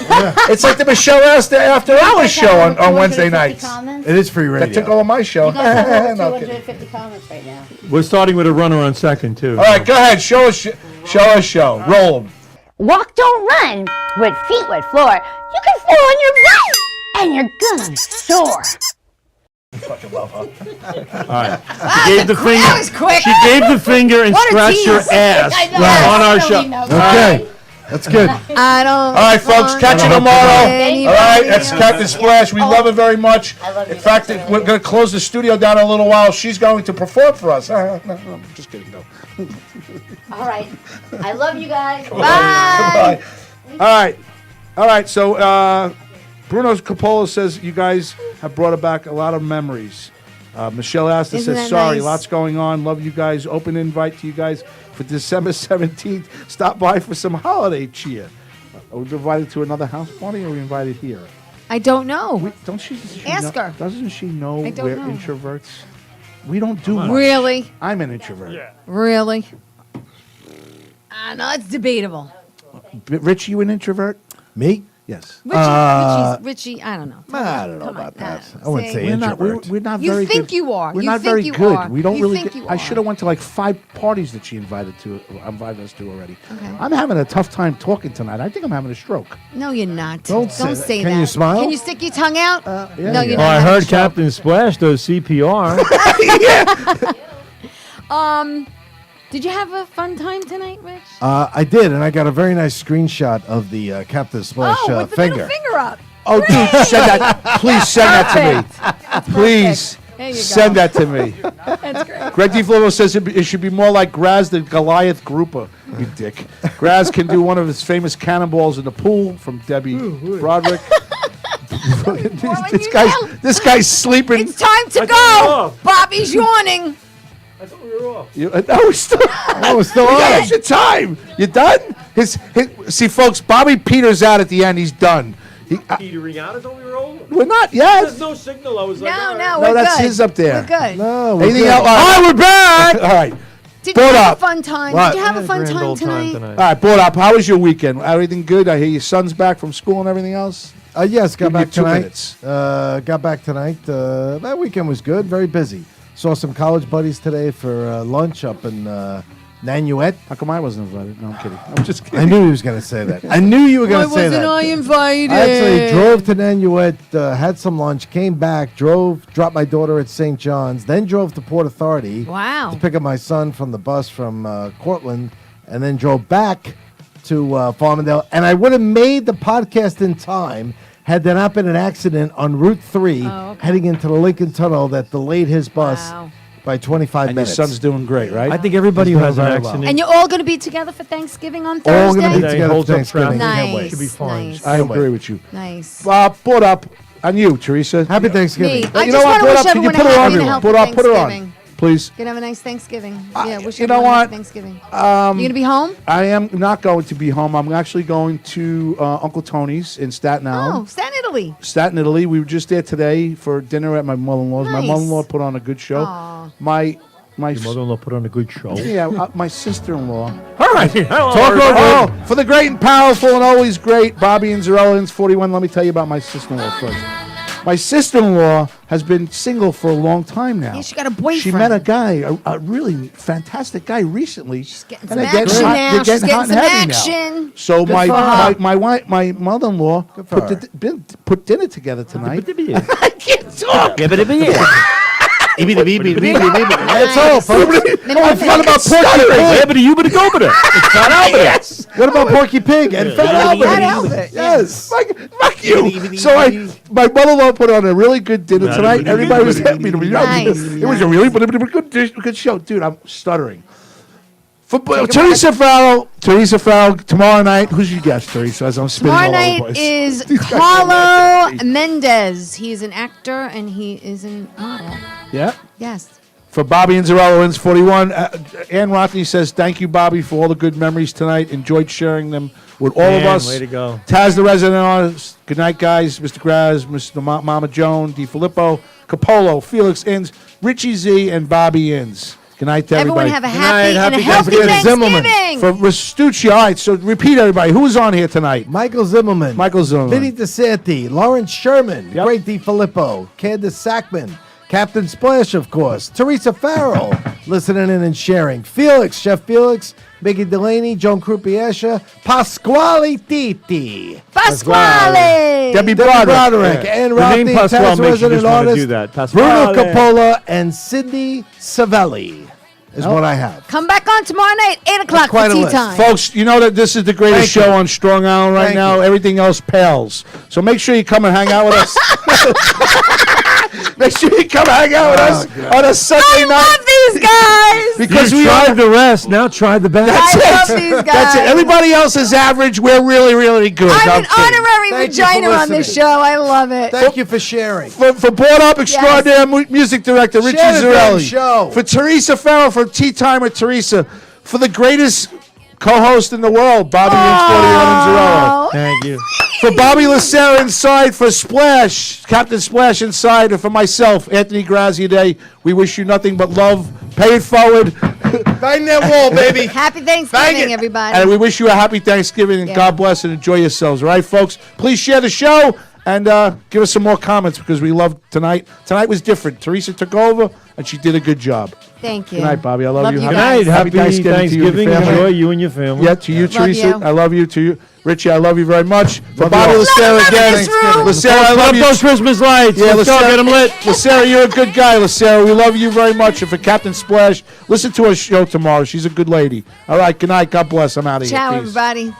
It's like the Michelle Astor After Hours show on Wednesday 250 nights. Comments? It is free radio. That took all of my show. You guys have No over kidding. 250 comments right now. We're starting with a runner on second, too. All right, go ahead. Show us show. Roll 'em. Walk, don't run. With feet wet floor, you can fall on your butt, and you're gonna be sore. Fucking love her. All right. She gave the finger. That was quick. She gave the finger and What a scratched your tease. ass I know. on our Really show. know. Okay, that's good. I don't. All right, folks, catch you want tomorrow. anybody All right, that's else. Captain Splash. We love her very much. I love you In fact, guys, I really we're do. going to close the studio down in a little while. She's going to perform for us. No, just kidding. No. All right. I love you guys. Bye. Bye. All right. So Bruno Coppola says you guys have brought back a lot of memories. Michelle Astor Isn't says, that sorry, nice? lots going on. Love you guys. Open invite to you guys for December 17th. Stop by for some holiday cheer. Are we invited to another house party or are we invited here? I don't know. Don't she Ask know, her. Doesn't she know I don't we're know. introverts? We don't do much. Really? I'm an introvert. Really? No, it's debatable. Rich, you an introvert? Me? Yes. Richie, I don't know. I don't know Come on, about that. no. I wouldn't See? say We're not, introvert. we're not You very think good. you are. We're You not think very you good. are. We don't You really think get, you I are. should have went to like 5 parties that she invited us to already. Okay. I'm having a tough time talking tonight. I think I'm having a stroke. No, you're not. Don't say that. say Can that. you smile? Can you stick your tongue out? Yeah, no, yeah. you're Oh, not. I having a heard stroke. Captain Splash does CPR. Did you have a fun time tonight, Rich? I did, and I got a very nice screenshot of the Captain Splash with the finger. middle finger up. Oh, dude, send that. Please send that to me. Please There you go. send that to me. That's great. Greg DiFloro says it should be more like Graz the Goliath Grouper. You dick. Graz can do one of his famous cannonballs in the pool from Debbie Broderick. this guy's sleeping. It's time to I thought we were go. off. Bobby's yawning. I thought we were off. No, we're still. Oh, we're still We got on. extra time. You done? See, folks. Bobby peters out at the end. He's done. Petering out. I thought we were over. We're not yet. There's no signal. I was like, No, all right. no, No, we're that's good. his up there. We're good. No, we're Anything good. else? All right, we're back. All right. Did Board you have up. a fun time? What? Did you have a fun Grand time old tonight? All right, board up. How was your weekend? Everything good? I hear your son's back from school and everything else. Yes, got Give me back 2 tonight. minutes. Got back tonight. That weekend was good. Very busy. Saw some college buddies today for lunch up in Nanuet. How come I wasn't invited? No, I'm kidding. I'm just kidding. I knew he was going to say that. I knew you were Why going to say wasn't that. I invited? I actually drove to Nanuet, had some lunch, came back, dropped my daughter at St. John's, then drove to Port Authority Wow. to pick up my son from the bus from Cortland, and then drove back to Farmingdale. And I would have made the podcast in time had there not been an accident on Route 3 heading into the Lincoln Tunnel that delayed his bus Wow. by 25 And your minutes. son's doing great, right? I think everybody who He's has an doing very well. accident. And you're all going to be together for Thanksgiving on all Thursday? going to be Thursday together for holds up Thanksgiving. traffic. Can't wait. Nice. Should be fine. Nice. I Can't agree wait. with you. Nice. Board up on you, Teresa. Happy Thanksgiving. Me. I You just know what? want to Board wish up. Can you everyone a put her on? happy and healthy Put her Thanksgiving. on, please. Gonna have a nice Thanksgiving. Wish you know everyone a what? happy Thanksgiving. You gonna be home? I am not going to be home. I'm actually going to Uncle Tony's in Staten Island. Oh, Staten Italy. Staten, Italy. We were just there today for dinner at my mother-in-law's. My Nice. mother-in-law put on a good show. Aw. My Your mother-in-law put on a good show. yeah, my sister-in-law. All right. Talk Oh, for the great and powerful and always great Bobby and Zarellans 41. Let me tell you about my sister-in-law first. My sister-in-law has been single for a long time now. Yeah, she got a boyfriend. She met a guy, a really fantastic guy recently. She's getting some action now. She's getting some action. So Good for her. my mother-in-law put dinner together tonight. I can't talk. That's all, folks. I thought about Porky Pig. Yes. What about Porky Pig and Fat Albert? Fat Albert. Yes. Fuck you. So my mother-in-law put on a really good dinner tonight. Everybody was happy to be. Nice. It was a really good show. Dude, I'm stuttering. Teresa Farrell, tomorrow night. Who's your guest, Teresa? As I'm spinning Tomorrow all over the night place. is These guys are Carlo laughing at me. Mendez. He is an actor and he is a model. Yeah. Yes. For Bobby and Zarello wins 41. Ann Rothney says, thank you, Bobby, for all the good memories tonight. Enjoyed sharing them with all of Man, us. way to go. Taz, the resident artist. Good night, guys. Mr. Graz, Mr. Mama Joan, DiFilippo, Capolo, Felix Inns, Richie Z, and Bobby Inns. Good night to Everyone everybody. have a night, happy and a happy healthy Thanksgiving. Zimmerman. Thanksgiving. For Restucci. All right, so repeat, everybody. Who is on here tonight? Michael Zimmerman. Michael Zimmerman. Vinny DeSanti. Lawrence Sherman. Yep. Great DiFilippo. Candace Sackman. Captain Splash, of course. Teresa Farrell. Listening in and sharing. Felix. Chef Felix. Mickey Delaney. Joan Crupiesha. Pasquale Titi. Pasquale. Debbie Broderick. Broderick. Yeah. Ann The name Rothney. Pasquale Taz makes you resident just want to artist. do that. Bruno Pasquale. Coppola and Cindy Savelli is what I have. Come back on tomorrow night, 8 o'clock quite for a tea list. time. Folks, you know that this is the greatest Thank show you. on Strong Island right Thank now. you. Everything else pales. So make sure you come and hang out with us. Make sure you come hang out with us on a Sunday night. I love these guys. Because You we tried are. the rest. Now try the best. That's I it. love these That's it. guys. Everybody else is average. We're really, really good. I'm an kidding. honorary Thank you for vagina on this listening. show. I love it. Thank you for sharing. For Board Up Extraordinaire Music Director Richie Share the damn Zarelli. show. For Teresa Farrell, for Tea Time with Teresa. For the greatest co-host in the world, Bobby and 41 and Zarello. Thank you. For Bobby Lacerra inside, for Splash, Captain Splash inside, and for myself, Anthony Grazia Day, we wish you nothing but love. Pay it forward. Bang that wall, baby. Happy Bang Thanksgiving, it. everybody. And we wish you a happy Thanksgiving, and Yeah. God bless, and enjoy yourselves. All right, folks? Please share the show, and give us some more comments, because we loved tonight. Tonight was different. Teresa took over, and she did a good job. Thank you. Good night, Bobby. I love you. you Good guys. night. Happy Thanksgiving to you and your family. Enjoy family. you and your family. Yeah, to you, Love Teresa. you. I love you. To you, Richie. I love you very much. For Love Bobby you all. Lacerra Love again. this room. Lacerra, I love Love you. those Christmas lights. Yeah, Let's go get them lit. Lacerra, you're a good guy, Lacerra. We love you very much. And for Captain Splash, listen to our show tomorrow. She's a good lady. All right, good night. God bless. I'm out of here. Ciao, Peace. everybody.